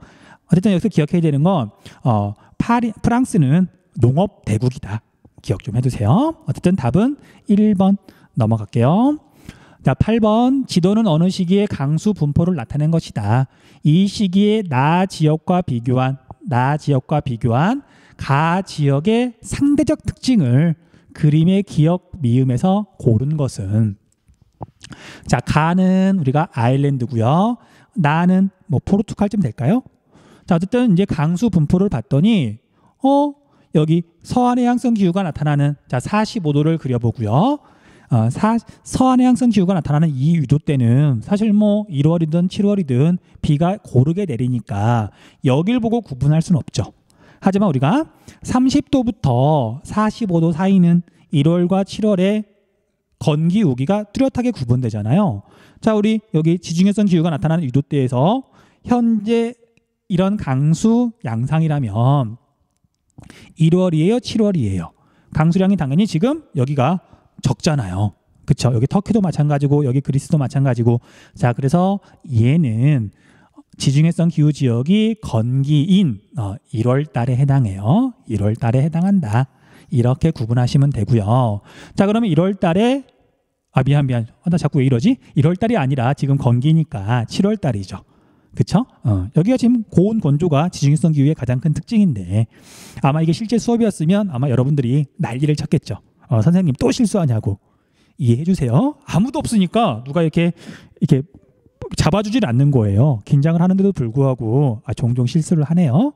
어쨌든 여기서 기억해야 되는 건 프랑스는 농업 대국이다. 기억 좀 해두세요. 어쨌든 답은 1번 넘어갈게요. 자, 8번 지도는 어느 시기에 강수 분포를 나타낸 것이다. 이 시기에 나 지역과 비교한 가 지역의 상대적 특징을 그림의 기억 미음에서 고른 것은, 자, 가는 우리가 아일랜드고요. 나는 뭐 포르투갈쯤 될까요? 자, 어쨌든 이제 강수 분포를 봤더니 여기 서한 해양성 기후가 나타나는, 자, 45도를 그려보고요. 서한 해양성 기후가 나타나는 이 위도 때는 사실 뭐 1월이든 7월이든 비가 고르게 내리니까 여길 보고 구분할 수는 없죠. 하지만 우리가 30도부터 45도 사이는 1월과 7월에 건기 우기가 뚜렷하게 구분되잖아요. 자, 우리 여기 지중해성 기후가 나타나는 위도대에서 현재 이런 강수 양상이라면 1월이에요, 7월이에요. 강수량이 당연히 지금 여기가 적잖아요. 그렇죠? 여기 터키도 마찬가지고 여기 그리스도 마찬가지고. 자, 그래서 얘는 지중해성 기후 지역이 건기인 1월 달에 해당해요. 1월 달에 해당한다. 이렇게 구분하시면 되고요. 자, 그러면 1월 달에 미안. 나 자꾸 왜 이러지? 1월 달이 아니라 지금 건기니까 7월 달이죠. 그렇죠? 여기가 지금 고온 건조가 지중해성 기후의 가장 큰 특징인데 아마 이게 실제 수업이었으면 아마 여러분들이 난리를 쳤겠죠. 선생님 또 실수하냐고. 이해해 주세요. 아무도 없으니까 누가 이렇게 잡아주질 않는 거예요. 긴장을 하는데도 불구하고 종종 실수를 하네요.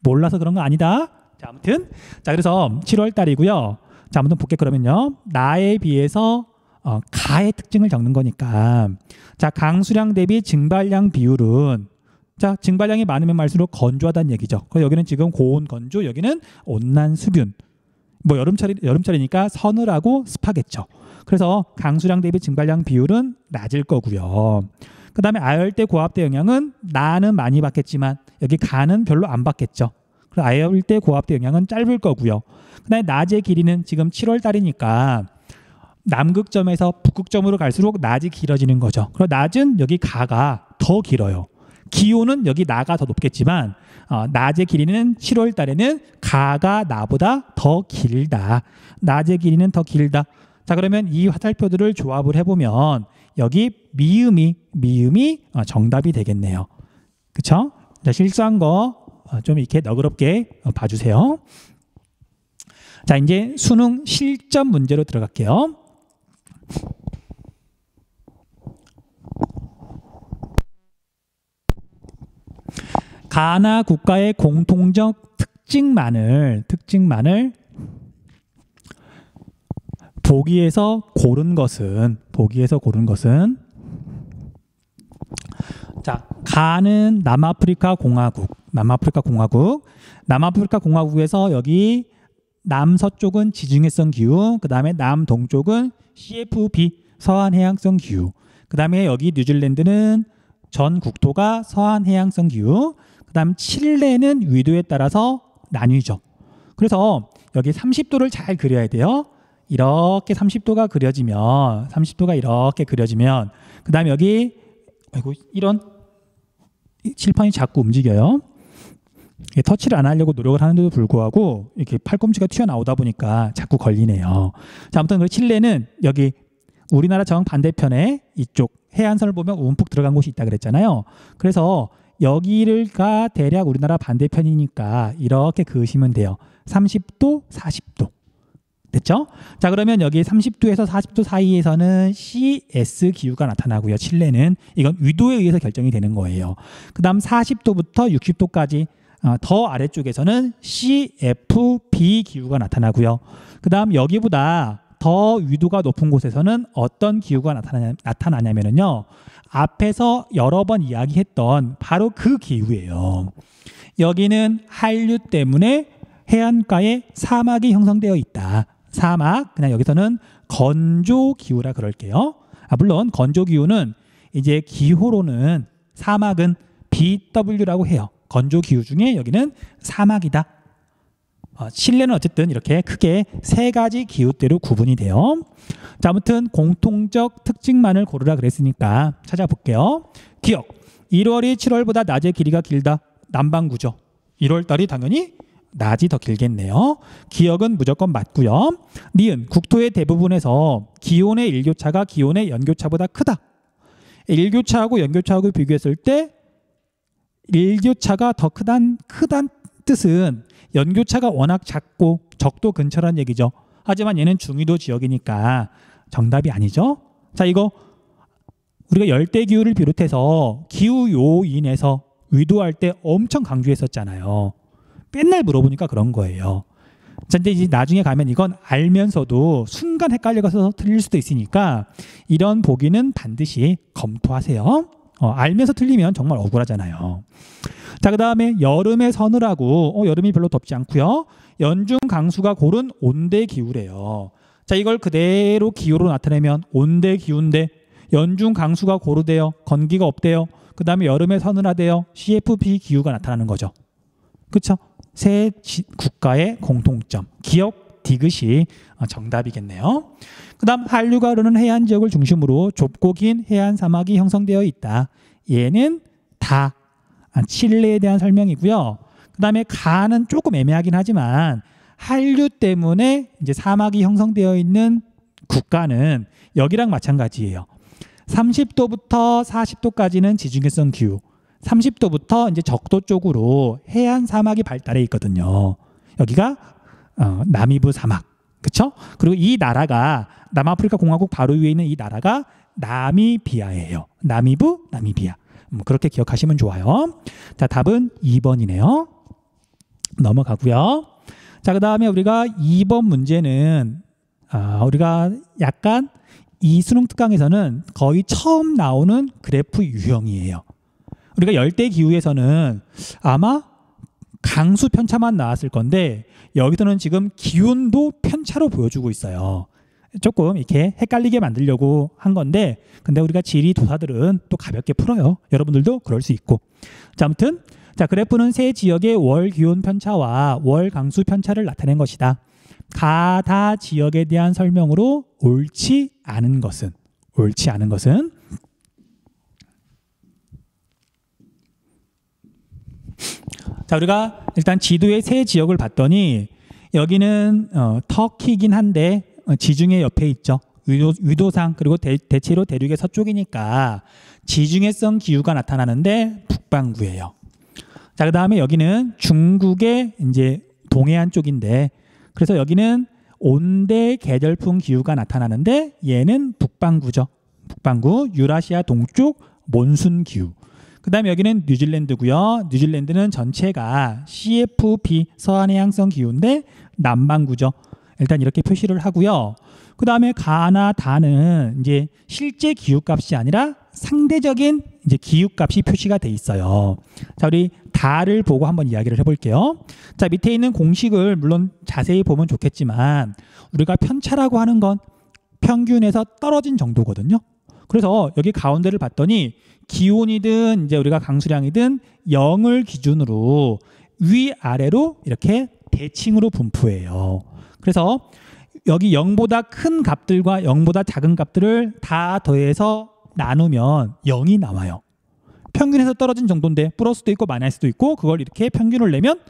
몰라서 그런 거 아니다. 자, 아무튼 자, 그래서 7월 달이고요. 자, 아무튼 볼게. 그러면요, 나에 비해서 가의 특징을 적는 거니까, 자, 강수량 대비 증발량 비율은, 자, 증발량이 많으면 많을수록 건조하다는 얘기죠. 그래서 여기는 지금 고온 건조, 여기는 온난 수균. 뭐 여름철이니까 서늘하고 습하겠죠. 그래서 강수량 대비 증발량 비율은 낮을 거고요. 그 다음에 아열대 고압대 영향은 나는 많이 받겠지만 여기 가는 별로 안 받겠죠. 그래서 아열대 고압대 영향은 짧을 거고요. 그 다음에 낮의 길이는 지금 7월 달이니까 남극점에서 북극점으로 갈수록 낮이 길어지는 거죠. 그리고 낮은 여기 가가 더 길어요. 기온은 여기 나가 더 높겠지만 낮의 길이는 7월 달에는 가가 나보다 더 길다. 낮의 길이는 더 길다. 자, 그러면 이 화살표들을 조합을 해보면 여기 미음이 정답이 되겠네요. 그쵸? 자, 실수한 거 좀 이렇게 너그럽게 봐주세요. 자, 이제 수능 실전 문제로 들어갈게요. 가나 국가의 공통적 특징만을 보기에서 고른 것은 자, 가는 남아프리카 공화국에서 여기 남서쪽은 지중해성 기후, 그 다음에 남동쪽은 CFB 서한 해양성 기후, 그 다음에 여기 뉴질랜드는 전 국토가 서한 해양성 기후, 그 다음 칠레는 위도에 따라서 나뉘죠. 그래서 여기 30도를 잘 그려야 돼요. 이렇게 30도가 이렇게 그려지면 그 다음에 여기 이런 칠판이 자꾸 움직여요. 터치를 안 하려고 노력을 하는데도 불구하고 이렇게 팔꿈치가 튀어나오다 보니까 자꾸 걸리네요. 자, 아무튼 그 칠레는 여기 우리나라 정반대편에 이쪽 해안선을 보면 움푹 들어간 곳이 있다 그랬잖아요. 그래서 여기가 대략 우리나라 반대편이니까 이렇게 그으시면 돼요. 30도, 40도. 됐죠? 자, 그러면 여기 30도에서 40도 사이에서는 CS 기후가 나타나고요. 칠레는 이건 위도에 의해서 결정이 되는 거예요. 그 다음 40도부터 60도까지 더 아래쪽에서는 CFB 기후가 나타나고요. 그 다음 여기보다 더 위도가 높은 곳에서는 어떤 기후가 나타나냐면요. 앞에서 여러 번 이야기했던 바로 그 기후예요. 여기는 한류 때문에 해안가에 사막이 형성되어 있다. 사막, 그냥 여기서는 건조 기후라 그럴게요. 물론 건조 기후는 이제 기호로는 사막은 BW라고 해요. 건조 기후 중에 여기는 사막이다. 실내는 어쨌든 이렇게 크게 세 가지 기후대로 구분이 돼요. 자, 아무튼 공통적 특징만을 고르라 그랬으니까 찾아볼게요. 기억. 1월이 7월보다 낮의 길이가 길다. 남반구죠. 1월달이 당연히 낮이 더 길겠네요. 기억은 무조건 맞고요. 니은. 국토의 대부분에서 기온의 일교차가 기온의 연교차보다 크다. 일교차하고 연교차하고 비교했을 때 일교차가 더 크단 뜻은 연교차가 워낙 작고 적도 근처란 얘기죠. 하지만 얘는 중위도 지역이니까 정답이 아니죠. 자, 이거 우리가 열대기후를 비롯해서 기후 요인에서 위도할 때 엄청 강조했었잖아요. 맨날 물어보니까 그런 거예요. 자, 근데 이제 나중에 가면 이건 알면서도 순간 헷갈려서 틀릴 수도 있으니까 이런 보기는 반드시 검토하세요. 알면서 틀리면 정말 억울하잖아요. 자, 그 다음에 여름에 서늘하고 여름이 별로 덥지 않고요. 연중 강수가 고른 온대 기후래요. 자, 이걸 그대로 기후로 나타내면 온대 기후인데 연중 강수가 고르대요. 건기가 없대요. 그 다음에 여름에 서늘하대요. CFP 기후가 나타나는 거죠. 그렇죠? 세 국가의 공통점. 기억 디귿이 정답이겠네요. 그 다음 한류가 흐르는 해안 지역을 중심으로 좁고 긴 해안 사막이 형성되어 있다. 얘는 다 칠레에 대한 설명이고요. 그 다음에 가는 조금 애매하긴 하지만 한류 때문에 이제 사막이 형성되어 있는 국가는 여기랑 마찬가지예요. 30도부터 40도까지는 지중해성 기후, 30도부터 이제 적도 쪽으로 해안 사막이 발달해 있거든요. 여기가 나미부 사막, 그렇죠? 그리고 이 나라가 남아프리카 공화국 바로 위에 있는 이 나라가 나미비아예요. 나미부, 나미비아. 그렇게 기억하시면 좋아요. 자, 답은 2번이네요. 넘어가고요. 자, 그 다음에 우리가 2번 문제는 우리가 약간 이 수능 특강에서는 거의 처음 나오는 그래프 유형이에요. 우리가 열대 기후에서는 아마 강수 편차만 나왔을 건데 여기서는 지금 기온도 편차로 보여주고 있어요. 조금 이렇게 헷갈리게 만들려고 한 건데 근데 우리가 지리 도사들은 또 가볍게 풀어요. 여러분들도 그럴 수 있고. 자, 아무튼 자, 그래프는 세 지역의 월 기온 편차와 월 강수 편차를 나타낸 것이다. 가다 지역에 대한 설명으로 옳지 않은 것은 자, 우리가 일단 지도의 세 지역을 봤더니 여기는 터키긴 한데 지중해 옆에 있죠. 위도상 그리고 대체로 대륙의 서쪽이니까 지중해성 기후가 나타나는데 북반구예요. 자, 그 다음에 여기는 중국의 이제 동해안 쪽인데 그래서 여기는 온대 계절풍 기후가 나타나는데 얘는 북반구죠. 북반구 유라시아 동쪽 몬순 기후. 그 다음에 여기는 뉴질랜드고요. 뉴질랜드는 전체가 CFB 서한해양성 기후인데 남반구죠. 일단 이렇게 표시를 하고요. 그 다음에 가나다는 이제 실제 기후값이 아니라 상대적인 이제 기후값이 표시가 돼 있어요. 자, 우리 다를 보고 한번 이야기를 해볼게요. 자, 밑에 있는 공식을 물론 자세히 보면 좋겠지만 우리가 편차라고 하는 건 평균에서 떨어진 정도거든요. 그래서 여기 가운데를 봤더니 기온이든 이제 우리가 강수량이든 0을 기준으로 위아래로 이렇게 대칭으로 분포해요. 그래서 여기 0보다 큰 값들과 0보다 작은 값들을 다 더해서 나누면 0이 나와요. 평균에서 떨어진 정도인데 플러스도 있고 마이너스도 있고 그걸 이렇게 평균을 내면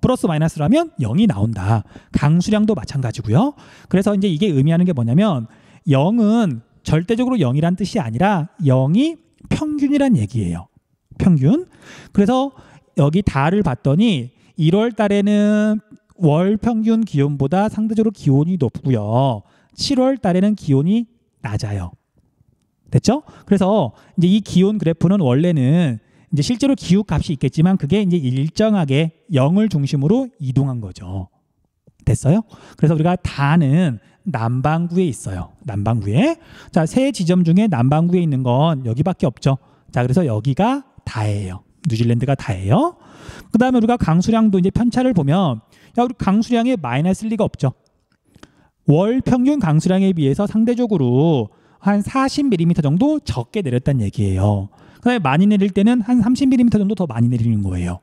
플러스 마이너스라면 0이 나온다. 강수량도 마찬가지고요. 그래서 이제 이게 의미하는 게 뭐냐면 0은 절대적으로 0이란 뜻이 아니라 0이 평균이란 얘기예요. 평균. 그래서 여기 다를 봤더니 1월 달에는 월 평균 기온보다 상대적으로 기온이 높고요. 7월 달에는 기온이 낮아요. 됐죠? 그래서 이제 이 기온 그래프는 원래는 이제 실제로 기후 값이 있겠지만 그게 이제 일정하게 0을 중심으로 이동한 거죠. 됐어요? 그래서 우리가 다는 남반구에 있어요. 남반구에. 자, 세 지점 중에 남반구에 있는 건 여기밖에 없죠. 자, 그래서 여기가 다예요. 뉴질랜드가 다예요. 그 다음에 우리가 강수량도 이제 편차를 보면, 야, 우리 강수량에 마이너스일 리가 없죠. 월 평균 강수량에 비해서 상대적으로 한 40mm 정도 적게 내렸다는 얘기예요. 그다음에 많이 내릴 때는 한 30mm 정도 더 많이 내리는 거예요.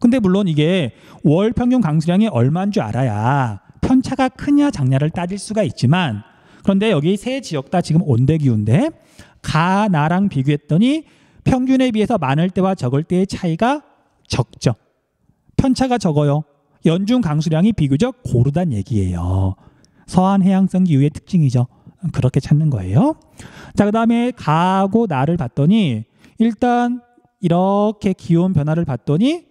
근데 물론 이게 월 평균 강수량이 얼마인 줄 알아야 편차가 크냐 작냐를 따질 수가 있지만, 그런데 여기 세 지역 다 지금 온대기후인데 가, 나랑 비교했더니 평균에 비해서 많을 때와 적을 때의 차이가 적죠. 편차가 적어요. 연중 강수량이 비교적 고르다는 얘기예요. 서한 해양성 기후의 특징이죠. 그렇게 찾는 거예요. 자, 그 다음에 가하고 나를 봤더니 일단 이렇게 기온 변화를 봤더니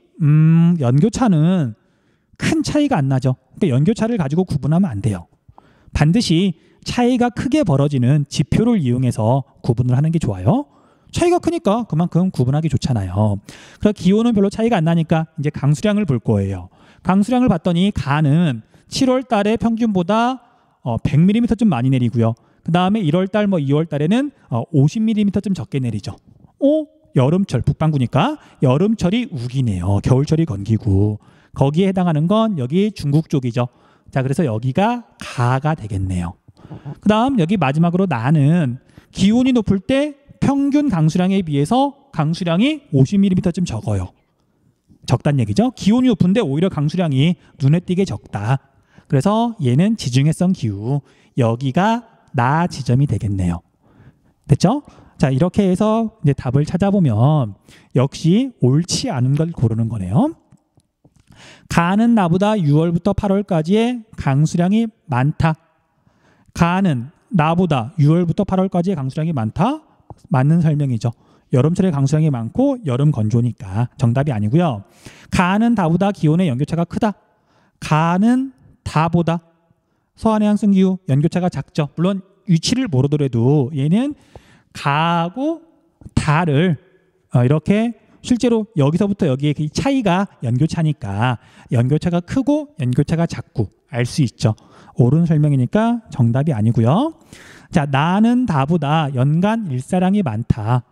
연교차는 큰 차이가 안 나죠. 그러니까 연교차를 가지고 구분하면 안 돼요. 반드시 차이가 크게 벌어지는 지표를 이용해서 구분을 하는 게 좋아요. 차이가 크니까 그만큼 구분하기 좋잖아요. 그래서 기온은 별로 차이가 안 나니까 이제 강수량을 볼 거예요. 강수량을 봤더니 가는 7월 달에 평균보다 100mm쯤 많이 내리고요. 그 다음에 1월 달, 2월 달에는 50mm쯤 적게 내리죠. 여름철, 북반구니까 여름철이 우기네요. 겨울철이 건기고. 거기에 해당하는 건 여기 중국 쪽이죠. 자, 그래서 여기가 가가 되겠네요. 그 다음 여기 마지막으로 나는 기온이 높을 때 평균 강수량에 비해서 강수량이 50mm쯤 적어요. 적단 얘기죠. 기온이 높은데 오히려 강수량이 눈에 띄게 적다. 그래서 얘는 지중해성 기후, 여기가 나 지점이 되겠네요. 됐죠? 자, 이렇게 해서 이제 답을 찾아보면 역시 옳지 않은 걸 고르는 거네요. 가는 나보다 6월부터 8월까지의 강수량이 많다. 가는 나보다 6월부터 8월까지의 강수량이 많다. 맞는 설명이죠. 여름철에 강수량이 많고 여름 건조니까 정답이 아니고요. 가는 다보다 기온의 연교차가 크다. 가는 다보다 서한해양성 기후 연교차가 작죠. 물론 위치를 모르더라도 얘는 가하고 다를 이렇게 실제로 여기서부터 여기에 그 차이가 연교차니까 연교차가 크고 연교차가 작고 알 수 있죠. 옳은 설명이니까 정답이 아니고요. 자, 나는 다보다 연간 일사량이 많다.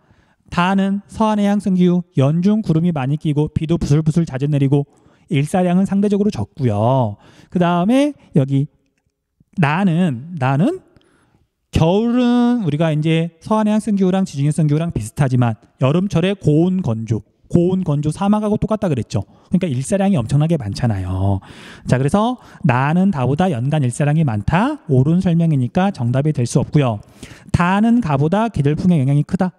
다는 서한해양성 기후 연중 구름이 많이 끼고 비도 부슬부슬 자주 내리고 일사량은 상대적으로 적고요. 그 다음에 여기 나는 겨울은 우리가 이제 서한해양성 기후랑 지중해성 기후랑 비슷하지만 여름철에 고온 건조 사막하고 똑같다 그랬죠. 그러니까 일사량이 엄청나게 많잖아요. 자, 그래서 나는 다보다 연간 일사량이 많다. 옳은 설명이니까 정답이 될 수 없고요. 다는 가보다 계절풍의 영향이 크다.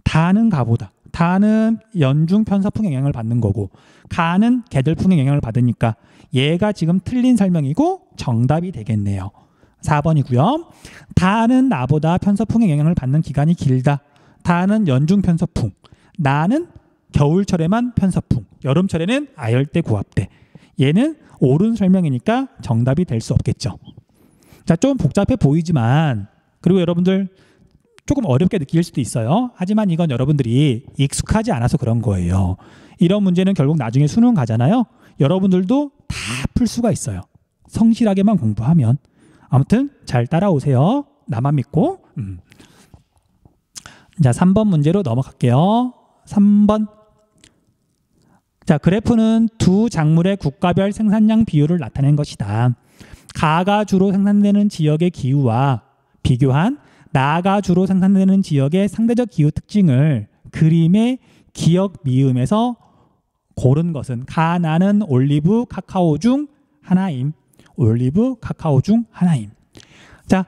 다는 연중 편서풍의 영향을 받는 거고 가는 계절풍의 영향을 받으니까 얘가 지금 틀린 설명이고 정답이 되겠네요. 4번이고요. 다는 나보다 편서풍의 영향을 받는 기간이 길다. 다는 연중 편서풍. 나는 겨울철에만 편서풍. 여름철에는 아열대 고압대. 얘는 옳은 설명이니까 정답이 될 수 없겠죠. 자, 좀 복잡해 보이지만 그리고 여러분들 조금 어렵게 느낄 수도 있어요. 하지만 이건 여러분들이 익숙하지 않아서 그런 거예요. 이런 문제는 결국 나중에 수능 가잖아요. 여러분들도 다 풀 수가 있어요. 성실하게만 공부하면. 아무튼 잘 따라오세요. 나만 믿고. 자, 3번 문제로 넘어갈게요. 3번. 자, 그래프는 두 작물의 국가별 생산량 비율을 나타낸 것이다. 가가 주로 생산되는 지역의 기후와 비교한 나가 주로 생산되는 지역의 상대적 기후 특징을 그림의 기역 미음에서 고른 것은 가, 나는 올리브, 카카오 중 하나임. 올리브, 카카오 중 하나임. 자,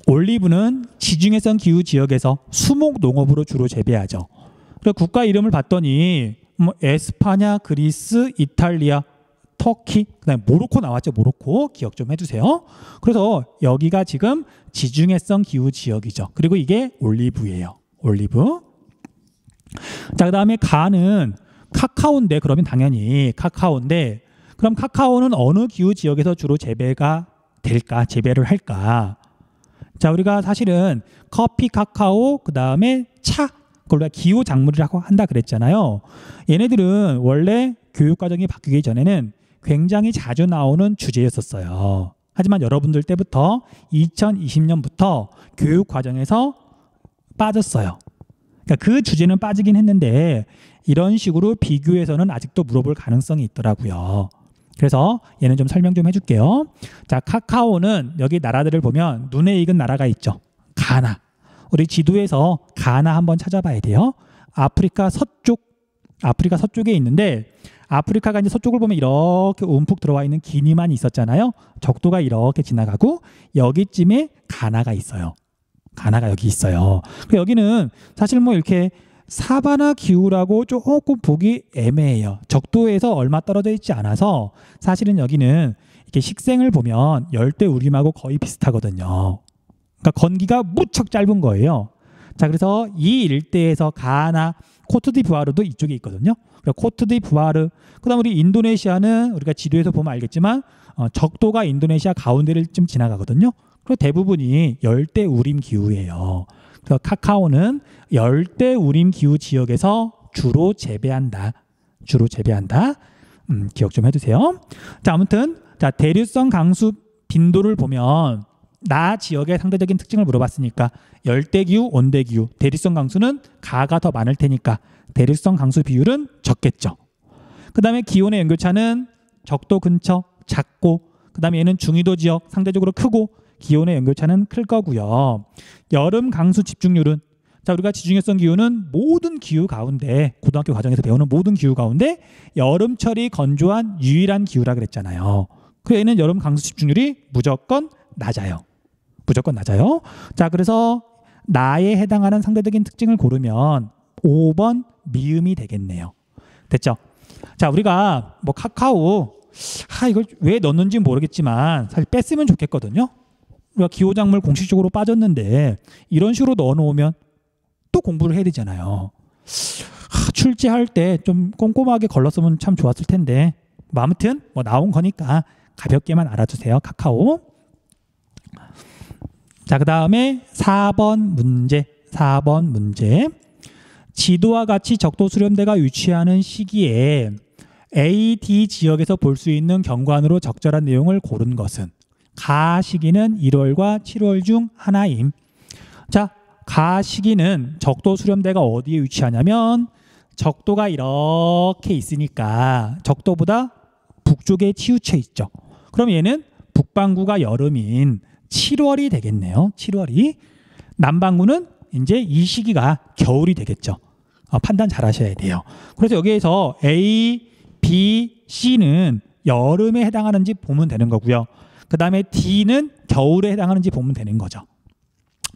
올리브는 지중해성 기후 지역에서 수목 농업으로 주로 재배하죠. 그래서 국가 이름을 봤더니 에스파냐, 그리스, 이탈리아, 터키, 그다음에 모로코 나왔죠. 모로코 기억 좀 해주세요. 그래서 여기가 지금 지중해성 기후 지역이죠. 그리고 이게 올리브예요. 올리브. 자, 그다음에 가는 카카오인데 그러면 당연히 카카오인데 그럼 카카오는 어느 기후 지역에서 주로 재배가 될까? 재배를 할까? 자, 우리가 사실은 커피, 카카오, 그 다음에 차, 그걸 기후 작물이라고 한다 그랬잖아요. 얘네들은 원래 교육 과정이 바뀌기 전에는 굉장히 자주 나오는 주제였었어요. 하지만 여러분들 때부터 2020년부터 교육 과정에서 빠졌어요. 그러니까 그 주제는 빠지긴 했는데 이런 식으로 비교해서는 아직도 물어볼 가능성이 있더라고요. 그래서 얘는 좀 설명 좀 해줄게요. 자, 카카오는 여기 나라들을 보면 눈에 익은 나라가 있죠. 가나. 우리 지도에서 가나 한번 찾아봐야 돼요. 아프리카 서쪽에 있는데 아프리카가 이제 서쪽을 보면 이렇게 움푹 들어와 있는 기니만 있었잖아요. 적도가 이렇게 지나가고 여기쯤에 가나가 있어요. 가나가 여기 있어요. 여기는 사실 뭐 이렇게 사바나 기후라고 조금 보기 애매해요. 적도에서 얼마 떨어져 있지 않아서 사실은 여기는 이렇게 식생을 보면 열대우림하고 거의 비슷하거든요. 그러니까 건기가 무척 짧은 거예요. 자, 그래서 이 일대에서 가나, 코트디부아르도 이쪽에 있거든요. 코트디부아르, 그다음 우리 인도네시아는 우리가 지도에서 보면 알겠지만 적도가 인도네시아 가운데를 좀 지나가거든요. 그리고 대부분이 열대우림 기후예요. 그래서 카카오는 열대우림 기후 지역에서 주로 재배한다. 기억 좀 해두세요. 자, 아무튼 자, 대륙성 강수 빈도를 보면 나 지역의 상대적인 특징을 물어봤으니까 열대기후, 온대기후, 대륙성 강수는 가가 더 많을 테니까 대륙성 강수 비율은 적겠죠. 그 다음에 기온의 연교차는 적도 근처 작고, 그 다음에 얘는 중위도 지역 상대적으로 크고 기온의 연교차는 클 거고요. 여름 강수 집중률은, 자, 우리가 지중해성 기후는 모든 기후 가운데, 고등학교 과정에서 배우는 모든 기후 가운데 여름철이 건조한 유일한 기후라 그랬잖아요. 그래서 얘는 여름 강수 집중률이 무조건 낮아요. 자, 그래서 나에 해당하는 상대적인 특징을 고르면 5번 미음이 되겠네요. 됐죠? 자, 우리가 뭐 카카오, 이걸 왜 넣었는지 모르겠지만 사실 뺐으면 좋겠거든요. 우리가 기호작물 공식적으로 빠졌는데 이런 식으로 넣어놓으면 또 공부를 해야 되잖아요. 출제할 때 좀 꼼꼼하게 걸렀으면 참 좋았을 텐데 뭐 아무튼 뭐 나온 거니까 가볍게만 알아주세요. 카카오. 자, 그 다음에 4번 문제. 지도와 같이 적도 수렴대가 위치하는 시기에 A, D 지역에서 볼 수 있는 경관으로 적절한 내용을 고른 것은? 가 시기는 1월과 7월 중 하나임. 자, 가 시기는 적도 수렴대가 어디에 위치하냐면 적도가 이렇게 있으니까 적도보다 북쪽에 치우쳐 있죠. 그럼 얘는 북반구가 여름인 7월이 되겠네요. 7월이. 남반구는 이제 이 시기가 겨울이 되겠죠. 판단 잘 하셔야 돼요. 그래서 여기에서 A, B, C는 여름에 해당하는지 보면 되는 거고요. 그 다음에 D는 겨울에 해당하는지 보면 되는 거죠.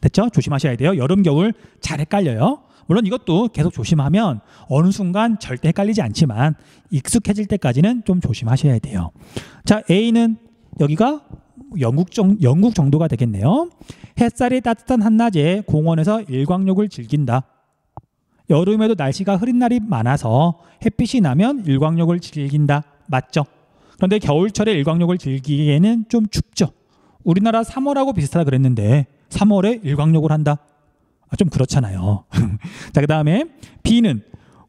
됐죠? 조심하셔야 돼요. 여름, 겨울 잘 헷갈려요. 물론 이것도 계속 조심하면 어느 순간 절대 헷갈리지 않지만 익숙해질 때까지는 좀 조심하셔야 돼요. 자, A는 여기가 영국 정도가 되겠네요. 햇살이 따뜻한 한낮에 공원에서 일광욕을 즐긴다. 여름에도 날씨가 흐린 날이 많아서 햇빛이 나면 일광욕을 즐긴다. 맞죠? 그런데 겨울철에 일광욕을 즐기기에는 좀 춥죠. 우리나라 3월하고 비슷하다 그랬는데 3월에 일광욕을 한다? 좀 그렇잖아요. 자, 그 다음에 B는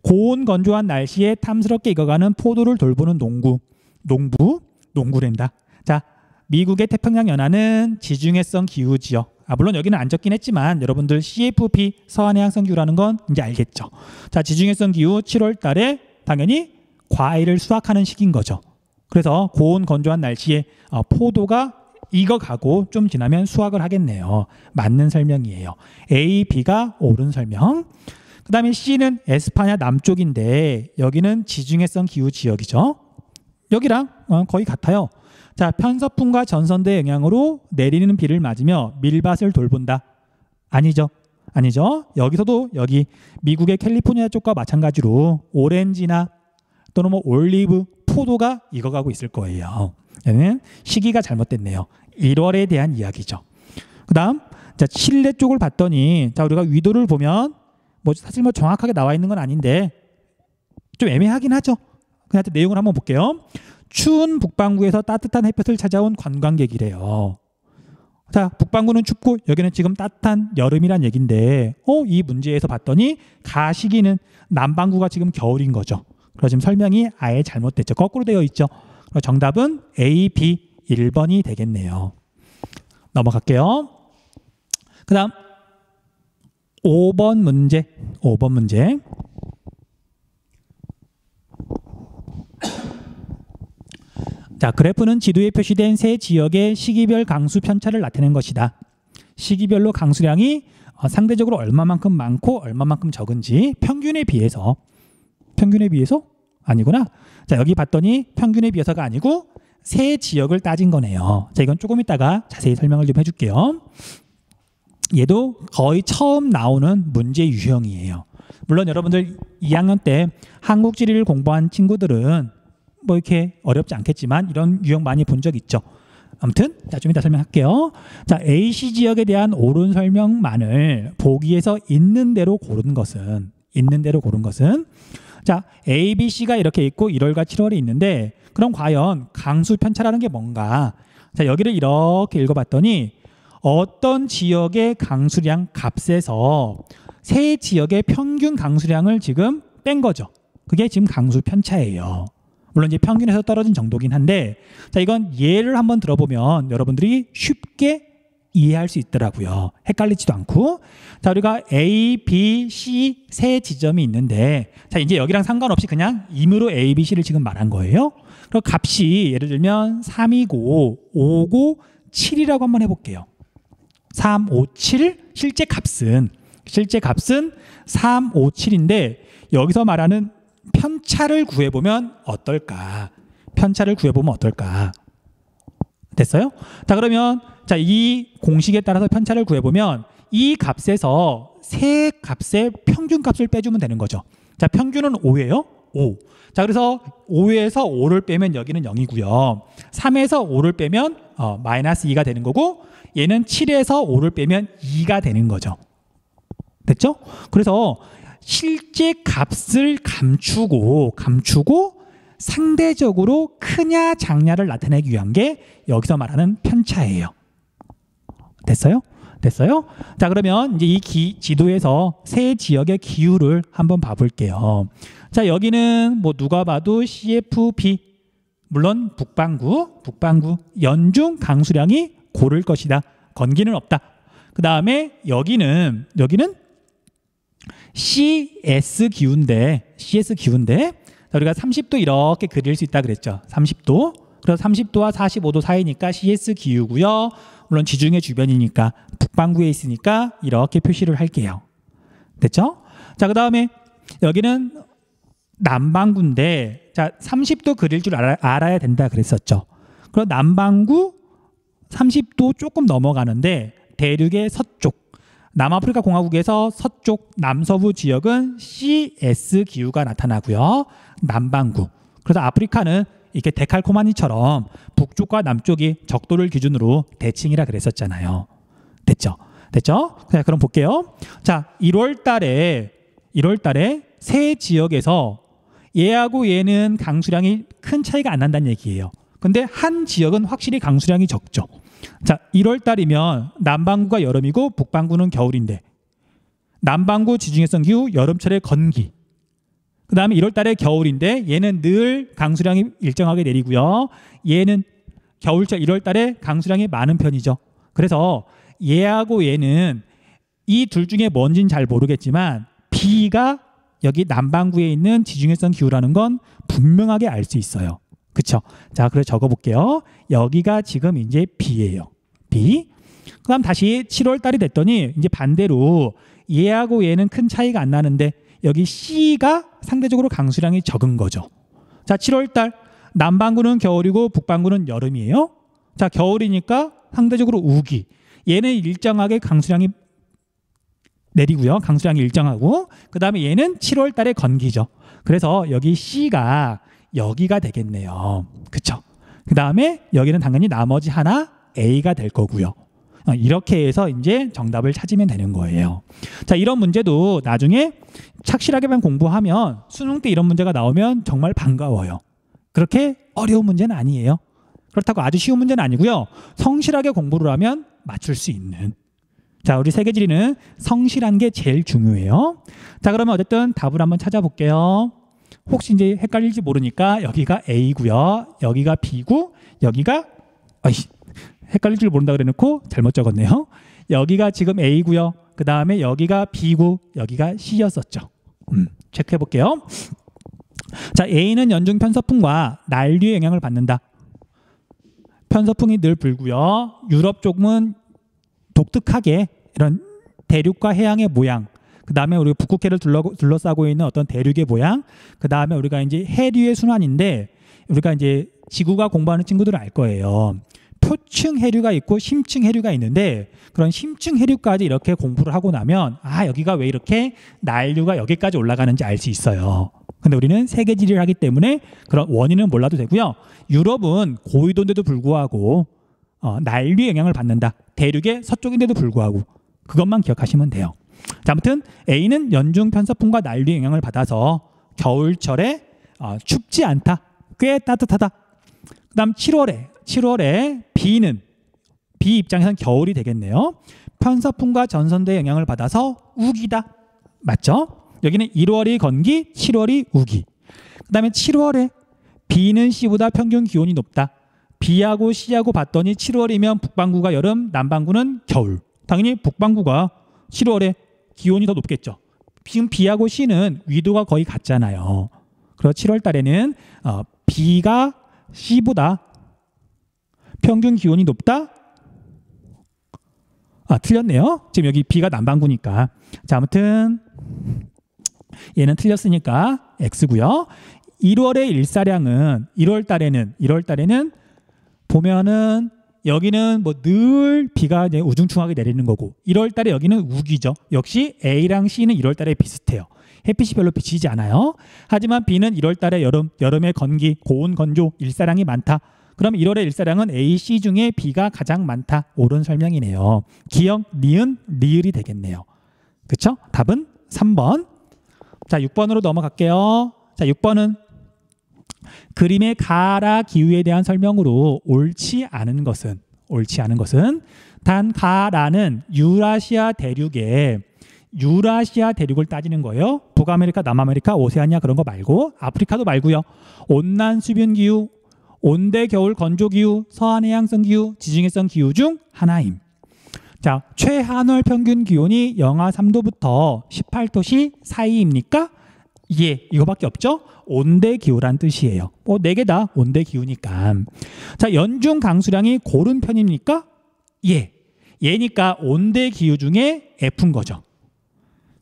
고온 건조한 날씨에 탐스럽게 익어가는 포도를 돌보는 농부랜다. 자, 미국의 태평양 연안은 지중해성 기후 지역. 물론 여기는 안 적긴 했지만 여러분들 CFP 서한해양성 기후라는 건 이제 알겠죠. 자, 지중해성 기후 7월 달에 당연히 과일을 수확하는 시기인 거죠. 그래서 고온 건조한 날씨에 포도가 익어가고 좀 지나면 수확을 하겠네요. 맞는 설명이에요. A, B가 옳은 설명. 그 다음에 C는 에스파냐 남쪽인데 여기는 지중해성 기후 지역이죠. 여기랑 거의 같아요. 자, 편서풍과 전선대의 영향으로 내리는 비를 맞으며 밀밭을 돌본다. 아니죠. 여기서도 여기 미국의 캘리포니아 쪽과 마찬가지로 오렌지나 또는 뭐 올리브, 포도가 익어가고 있을 거예요. 얘는 시기가 잘못됐네요. 1월에 대한 이야기죠. 그 다음, 자, 실내 쪽을 봤더니, 자, 우리가 위도를 보면, 사실 정확하게 나와 있는 건 아닌데, 좀 애매하긴 하죠. 그냥 내용을 한번 볼게요. 추운 북반구에서 따뜻한 햇볕을 찾아온 관광객이래요. 자, 북반구는 춥고 여기는 지금 따뜻한 여름이란 얘긴데 이 문제에서 봤더니 가시기는 남반구가 지금 겨울인 거죠. 그래서 지금 설명이 아예 잘못됐죠. 거꾸로 되어 있죠. 그래서 정답은 A, B 1번이 되겠네요. 넘어갈게요. 그 다음 5번 문제. 5번 문제. 자, 그래프는 지도에 표시된 세 지역의 시기별 강수 편차를 나타낸 것이다. 시기별로 강수량이 상대적으로 얼마만큼 많고 얼마만큼 적은지 평균에 비해서 아니구나. 자, 여기 봤더니 평균에 비해서가 아니고 세 지역을 따진 거네요. 자, 이건 조금 이따가 자세히 설명을 좀 해줄게요. 얘도 거의 처음 나오는 문제 유형이에요. 물론 여러분들 2학년 때 한국 지리를 공부한 친구들은 뭐 이렇게 어렵지 않겠지만 이런 유형 많이 본 적 있죠. 아무튼 자, 좀 이따 설명할게요. 자, AC 지역에 대한 옳은 설명만을 보기에서 있는 대로 고른 것은 자, A, B, C가 이렇게 있고 1월과 7월이 있는데 그럼 과연 강수 편차라는 게 뭔가? 자, 여기를 이렇게 읽어봤더니 어떤 지역의 강수량 값에서 세 지역의 평균 강수량을 지금 뺀 거죠. 그게 지금 강수 편차예요. 물론 이제 평균에서 떨어진 정도긴 한데, 자, 이건 예를 한번 들어보면 여러분들이 쉽게 이해할 수 있더라고요. 헷갈리지도 않고. 자, 우리가 A, B, C 세 지점이 있는데, 자, 이제 여기랑 상관없이 그냥 임으로 A, B, C를 지금 말한 거예요. 그럼 값이 예를 들면 3이고 5고 7이라고 한번 해볼게요. 3, 5, 7 실제 값은 3, 5, 7인데 여기서 말하는 편차를 구해보면 어떨까? 됐어요? 자, 그러면 자, 이 공식에 따라서 편차를 구해보면 이 값에서 세 값의 평균 값을 빼주면 되는 거죠. 자, 평균은 5예요. 5. 자, 그래서 5에서 5를 빼면 여기는 0이고요. 3에서 5를 빼면 마이너스 2가 되는 거고, 얘는 7에서 5를 빼면 2가 되는 거죠. 됐죠? 그래서 실제 값을 감추고 상대적으로 크냐 작냐를 나타내기 위한 게 여기서 말하는 편차예요. 됐어요? 자, 그러면 이제 이 지도에서 세 지역의 기후를 한번 봐볼게요. 자, 여기는 뭐 누가 봐도 CFB, 물론 북반구 연중 강수량이 고를 것이다. 건기는 없다. 그 다음에 여기는 CS 기후인데 자, 우리가 30도 이렇게 그릴 수 있다 그랬죠. 30도. 그래서 30도와 45도 사이니까 CS 기후고요. 물론 지중해 주변이니까 북반구에 있으니까 이렇게 표시를 할게요. 됐죠? 자, 그 다음에 여기는 남반구인데, 자, 30도 그릴 줄 알아야 된다 그랬었죠. 그럼 남반구 30도 조금 넘어가는데 대륙의 서쪽, 남아프리카 공화국에서 서쪽 남서부 지역은 CS 기후가 나타나고요. 남반구. 그래서 아프리카는 이렇게 데칼코마니처럼 북쪽과 남쪽이 적도를 기준으로 대칭이라 그랬었잖아요. 됐죠? 자, 그럼 볼게요. 자, 1월 달에 세 지역에서 얘하고 얘는 강수량이 큰 차이가 안 난다는 얘기예요. 근데 한 지역은 확실히 강수량이 적죠. 자, 1월 달이면 남반구가 여름이고 북반구는 겨울인데, 남반구 지중해성 기후 여름철에 건기. 그 다음에 1월 달에 겨울인데 얘는 늘 강수량이 일정하게 내리고요. 얘는 겨울철 1월 달에 강수량이 많은 편이죠. 그래서 얘하고 얘는 이 둘 중에 뭔지는 잘 모르겠지만 B가 여기 남반구에 있는 지중해성 기후라는 건 분명하게 알 수 있어요. 그쵸? 자, 그래서 적어볼게요. 여기가 지금 이제 B예요. B. 그 다음 다시 7월 달이 됐더니 이제 반대로 얘하고 얘는 큰 차이가 안 나는데 여기 C가 상대적으로 강수량이 적은 거죠. 자, 7월 달 남반구는 겨울이고 북반구는 여름이에요. 자, 겨울이니까 상대적으로 우기. 얘는 일정하게 강수량이 내리고요. 강수량이 일정하고, 그 다음에 얘는 7월 달에 건기죠. 그래서 여기 C가 여기가 되겠네요. 그쵸? 그 다음에 여기는 당연히 나머지 하나 A가 될 거고요. 이렇게 해서 이제 정답을 찾으면 되는 거예요. 자, 이런 문제도 나중에 착실하게만 공부하면 수능 때 이런 문제가 나오면 정말 반가워요. 그렇게 어려운 문제는 아니에요. 그렇다고 아주 쉬운 문제는 아니고요. 성실하게 공부를 하면 맞출 수 있는. 자, 우리 세계지리는 성실한 게 제일 중요해요. 자, 그러면 어쨌든 답을 한번 찾아볼게요. 혹시 이제 헷갈릴지 모르니까 여기가 A고요. 여기가 B고 여기가 헷갈릴 줄 모른다 그래놓고 잘못 적었네요. 여기가 지금 A고요. 그 다음에 여기가 B고 여기가 C였었죠. 체크해 볼게요. 자, A는 연중 편서풍과 난류의 영향을 받는다. 편서풍이 늘 불고요. 유럽 쪽은 독특하게 이런 대륙과 해양의 모양, 그 다음에 우리가 북극해를 둘러싸고 있는 어떤 대륙의 모양, 그 다음에 우리가 이제 해류의 순환인데, 우리가 이제 지구가 공부하는 친구들은 알 거예요. 표층 해류가 있고 심층 해류가 있는데, 그런 심층 해류까지 이렇게 공부를 하고 나면 여기가 왜 이렇게 난류가 여기까지 올라가는지 알 수 있어요. 근데 우리는 세계지리를 하기 때문에 그런 원인은 몰라도 되고요. 유럽은 고위도인데도 불구하고 난류의 영향을 받는다. 대륙의 서쪽인데도 불구하고 그것만 기억하시면 돼요. 자, 아무튼 A는 연중 편서풍과 난류의 영향을 받아서 겨울철에 춥지 않다. 꽤 따뜻하다. 그 다음 7월에 B 입장에서는 겨울이 되겠네요. 편서풍과 전선대의 영향을 받아서 우기다. 맞죠? 여기는 1월이 건기, 7월이 우기. 그 다음에 7월에 B는 C보다 평균 기온이 높다. B하고 C하고 봤더니 7월이면 북반구가 여름, 남반구는 겨울. 당연히 북반구가 7월에 기온이 더 높겠죠. 지금 B하고 C는 위도가 거의 같잖아요. 그래서 7월 달에는 B가 C보다 평균 기온이 높다. 틀렸네요. 지금 여기 B가 남반구니까. 자, 아무튼 얘는 틀렸으니까 X고요. 1월의 일사량은 1월 달에는 보면은 여기는 뭐 늘 비가 이제 우중충하게 내리는 거고, 1월 달에 여기는 우기죠. 역시 A랑 C는 1월 달에 비슷해요. 햇빛이 별로 비치지 않아요. 하지만 B는 1월 달에 여름의 건기, 고온 건조, 일사량이 많다. 그럼 1월의 일사량은 A, C 중에 B가 가장 많다. 옳은 설명이네요. 기역, 니은, 리을이 되겠네요. 그렇죠? 답은 3번. 자, 6번으로 넘어갈게요. 자, 6번은 그림의 가라 기후에 대한 설명으로 옳지 않은 것은 단 가라는 유라시아 대륙을 따지는 거예요. 북아메리카, 남아메리카, 오세아니아 그런 거 말고, 아프리카도 말고요. 온난 수분 기후, 온대 겨울 건조 기후, 서한 해양성 기후, 지중해성 기후 중 하나임. 자, 최한월 평균 기온이 영하 3도부터 18도씨 사이입니까? 예, 이거밖에 없죠? 온대 기후란 뜻이에요. 4개 다 온대 기후니까. 자, 연중 강수량이 고른 편입니까? 예. 얘니까 온대 기후 중에 F인 거죠.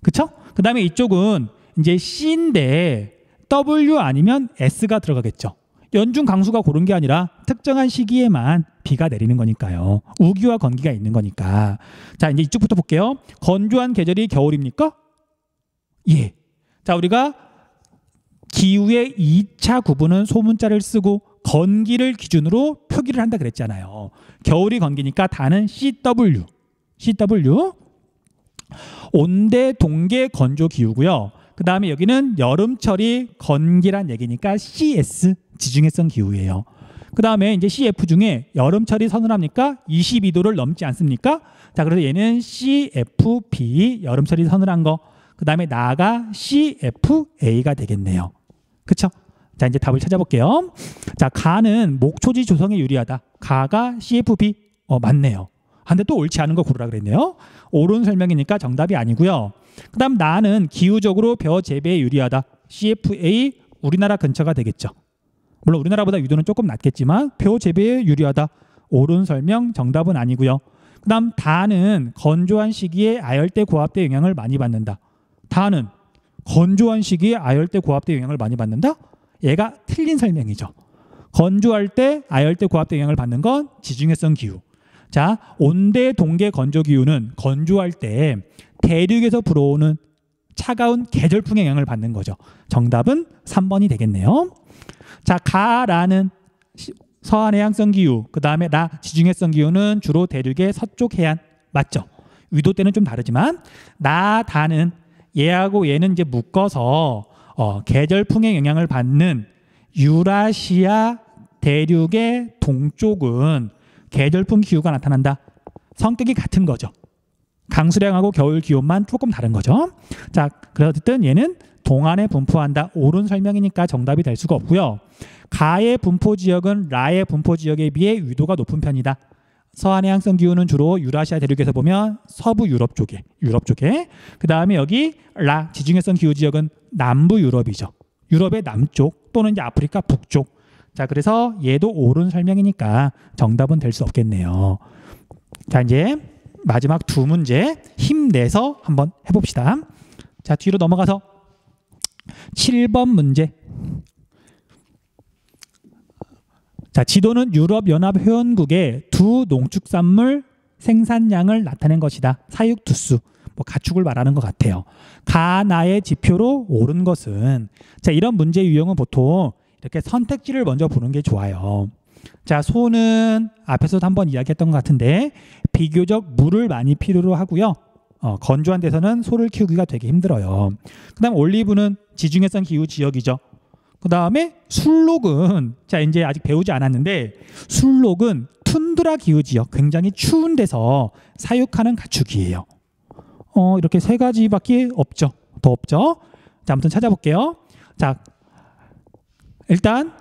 그쵸? 그 다음에 이쪽은 이제 C인데 W 아니면 S가 들어가겠죠. 연중 강수가 고른 게 아니라 특정한 시기에만 비가 내리는 거니까요. 우기와 건기가 있는 거니까. 자, 이제 이쪽부터 볼게요. 건조한 계절이 겨울입니까? 예. 자, 우리가 기후의 2차 구분은 소문자를 쓰고 건기를 기준으로 표기를 한다 그랬잖아요. 겨울이 건기니까 다는 CW. 온대 동계 건조 기후고요. 그 다음에 여기는 여름철이 건기란 얘기니까 CS, 지중해성 기후예요. 그 다음에 이제 CF 중에 여름철이 서늘합니까? 22도를 넘지 않습니까? 자, 그래서 얘는 CFB, 여름철이 서늘한 거. 그 다음에 나가 CFA가 되겠네요. 그쵸? 자, 이제 답을 찾아볼게요. 자, 가는 목초지 조성에 유리하다. 가가 CFB. 맞네요. 근데 또 옳지 않은 거 고르라 그랬네요. 옳은 설명이니까 정답이 아니고요. 그 다음 나는 기후적으로 벼 재배에 유리하다. CFA, 우리나라 근처가 되겠죠. 물론 우리나라보다 유도는 조금 낮겠지만 벼 재배에 유리하다. 옳은 설명, 정답은 아니고요. 그 다음 다는 건조한 시기에 아열대 고압대 영향을 많이 받는다. 다는 건조한 시기에 아열대 고압대 영향을 많이 받는다? 얘가 틀린 설명이죠. 건조할 때 아열대 고압대 영향을 받는 건 지중해성 기후. 자, 온대 동계 건조 기후는 건조할 때 대륙에서 불어오는 차가운 계절풍의 영향을 받는 거죠. 정답은 3번이 되겠네요. 자, 가라는 서한 해양성 기후, 그 다음에 나 지중해성 기후는 주로 대륙의 서쪽 해안. 맞죠? 위도 때는 좀 다르지만 다는 얘하고 얘는 이제 묶어서 계절풍의 영향을 받는 유라시아 대륙의 동쪽은 계절풍 기후가 나타난다. 성격이 같은 거죠. 강수량하고 겨울 기온만 조금 다른 거죠. 자, 그렇든 얘는 동안에 분포한다. 옳은 설명이니까 정답이 될 수가 없고요. 가의 분포 지역은 라의 분포 지역에 비해 위도가 높은 편이다. 서한 해양성 기후는 주로 유라시아 대륙에서 보면 서부 유럽 쪽에. 그 다음에 여기 라 지중해성 기후 지역은 남부 유럽이죠. 유럽의 남쪽 또는 이제 아프리카 북쪽. 자, 그래서 얘도 옳은 설명이니까 정답은 될 수 없겠네요. 자, 이제 마지막 두 문제 힘내서 한번 해봅시다. 자, 뒤로 넘어가서 7번 문제. 자, 지도는 유럽연합 회원국의 두 농축산물 생산량을 나타낸 것이다. 사육두수, 뭐 가축을 말하는 것 같아요. 가나의 지표로 옳은 것은, 자, 이런 문제 유형은 보통 이렇게 선택지를 먼저 보는 게 좋아요. 자, 소는 앞에서도 한번 이야기했던 것 같은데 비교적 물을 많이 필요로 하고요. 건조한 데서는 소를 키우기가 되게 힘들어요. 그 다음 올리브는 지중해성 기후 지역이죠. 그 다음에 술록은, 자, 이제 아직 배우지 않았는데 술록은 툰드라 기후 지역, 굉장히 추운 데서 사육하는 가축이에요. 이렇게 세 가지밖에 없죠. 더 없죠. 자, 아무튼 찾아볼게요. 자, 일단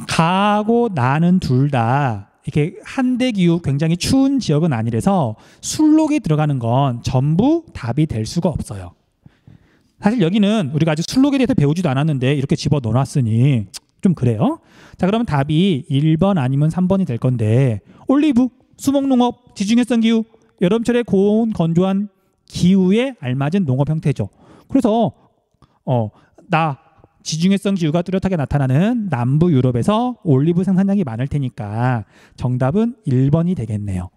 가하고 나는 둘 다 이렇게 한대 기후 굉장히 추운 지역은 아니라서 술록이 들어가는 건 전부 답이 될 수가 없어요. 사실 여기는 우리가 아직 술록에 대해서 배우지도 않았는데 이렇게 집어 넣어놨으니 좀 그래요. 자, 그러면 답이 1번 아니면 3번이 될 건데 올리브, 수목농업, 지중해성 기후, 여름철에 고온 건조한 기후에 알맞은 농업 형태죠. 그래서 지중해성 기후가 뚜렷하게 나타나는 남부 유럽에서 올리브 생산량이 많을 테니까 정답은 1번이 되겠네요.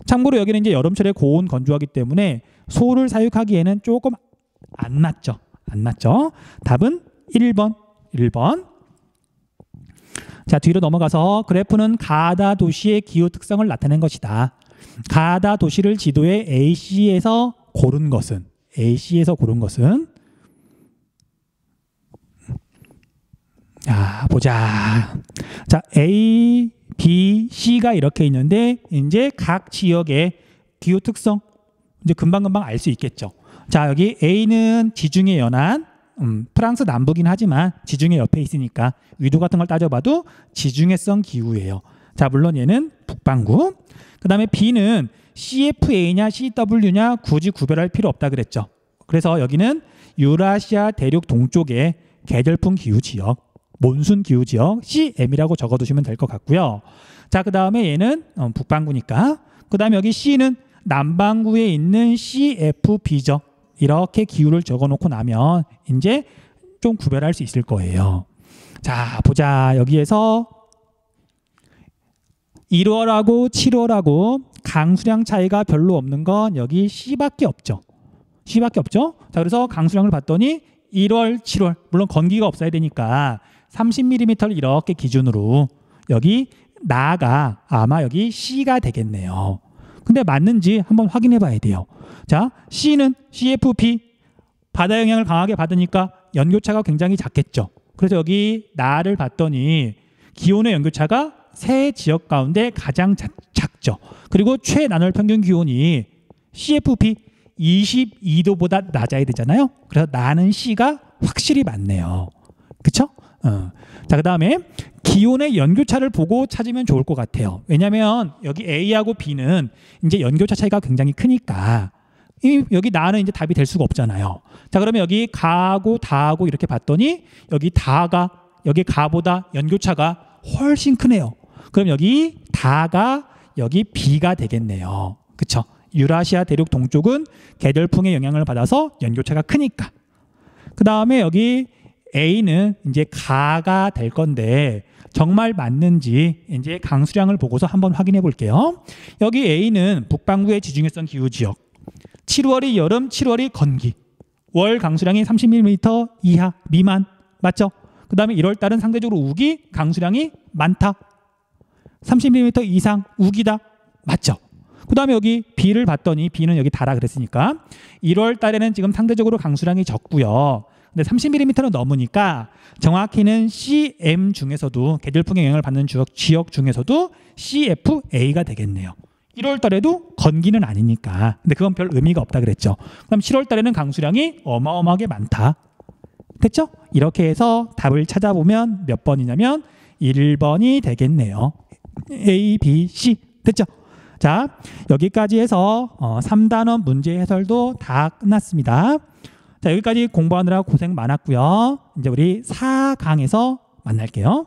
참고로 여기는 이제 여름철에 고온 건조하기 때문에 소를 사육하기에는 조금 안 맞죠. 답은 1번. 자, 뒤로 넘어가서 그래프는 가다 도시의 기후 특성을 나타낸 것이다. 가다 도시를 지도에 AC에서 고른 것은 자, 보자. 자, A, B, C가 이렇게 있는데 이제 각 지역의 기후 특성 이제 금방금방 알 수 있겠죠. 자, 여기 A는 지중해 연안, 프랑스 남부긴 하지만 지중해 옆에 있으니까 위도 같은 걸 따져봐도 지중해성 기후예요. 자, 물론 얘는 북반구. 그 다음에 B는 CFA냐 CW냐 굳이 구별할 필요 없다 그랬죠. 그래서 여기는 유라시아 대륙 동쪽의 계절풍 기후 지역, 몬순 기후 지역 CM이라고 적어두시면 될 것 같고요. 자, 그 다음에 얘는 북반구니까. 그 다음에 여기 C는 남반구에 있는 CFB죠. 이렇게 기후를 적어놓고 나면 이제 좀 구별할 수 있을 거예요. 자, 보자. 여기에서 1월하고 7월하고 강수량 차이가 별로 없는 건 여기 C밖에 없죠. 자, 그래서 강수량을 봤더니 1월, 7월, 물론 건기가 없어야 되니까 30mm를 이렇게 기준으로 여기 나가 아마 여기 C가 되겠네요. 근데 맞는지 한번 확인해 봐야 돼요. 자, C는 CFP, 바다 영향을 강하게 받으니까 연교차가 굉장히 작겠죠. 그래서 여기 나를 봤더니 기온의 연교차가 세 지역 가운데 가장 작죠. 그리고 최나널 평균 기온이 CFP 22도보다 낮아야 되잖아요. 그래서 나는 C가 확실히 맞네요. 그쵸? 자, 그 다음에 기온의 연교차를 보고 찾으면 좋을 것 같아요. 왜냐하면 여기 A하고 B는 이제 연교차 차이가 굉장히 크니까 여기 나는 이제 답이 될 수가 없잖아요. 자, 그러면 여기 가하고 다하고 이렇게 봤더니 여기 다가 여기 가보다 연교차가 훨씬 크네요. 그럼 여기 다가 여기 B가 되겠네요. 그쵸? 유라시아 대륙 동쪽은 계절풍의 영향을 받아서 연교차가 크니까. 그 다음에 여기 A는 이제 가가 될 건데 정말 맞는지 이제 강수량을 보고서 한번 확인해 볼게요. 여기 A는 북반구의 지중해성 기후 지역. 7월이 여름, 7월이 건기. 월 강수량이 30mm 이하, 미만. 맞죠? 그 다음에 1월 달은 상대적으로 우기, 강수량이 많다. 30mm 이상, 우기다. 맞죠? 그 다음에 여기 B를 봤더니 B는 여기 다라 그랬으니까 1월 달에는 지금 상대적으로 강수량이 적고요. 근데 30mm는 넘으니까 정확히는 CM 중에서도 계절풍의 영향을 받는 지역 중에서도 CFA가 되겠네요. 1월 달에도 건기는 아니니까. 근데 그건 별 의미가 없다 그랬죠. 그럼 7월 달에는 강수량이 어마어마하게 많다. 됐죠? 이렇게 해서 답을 찾아보면 몇 번이냐면 1번이 되겠네요. A, B, C. 됐죠? 자, 여기까지 해서 3단원 문제 해설도 다 끝났습니다. 자, 여기까지 공부하느라 고생 많았고요. 이제 우리 4강에서 만날게요.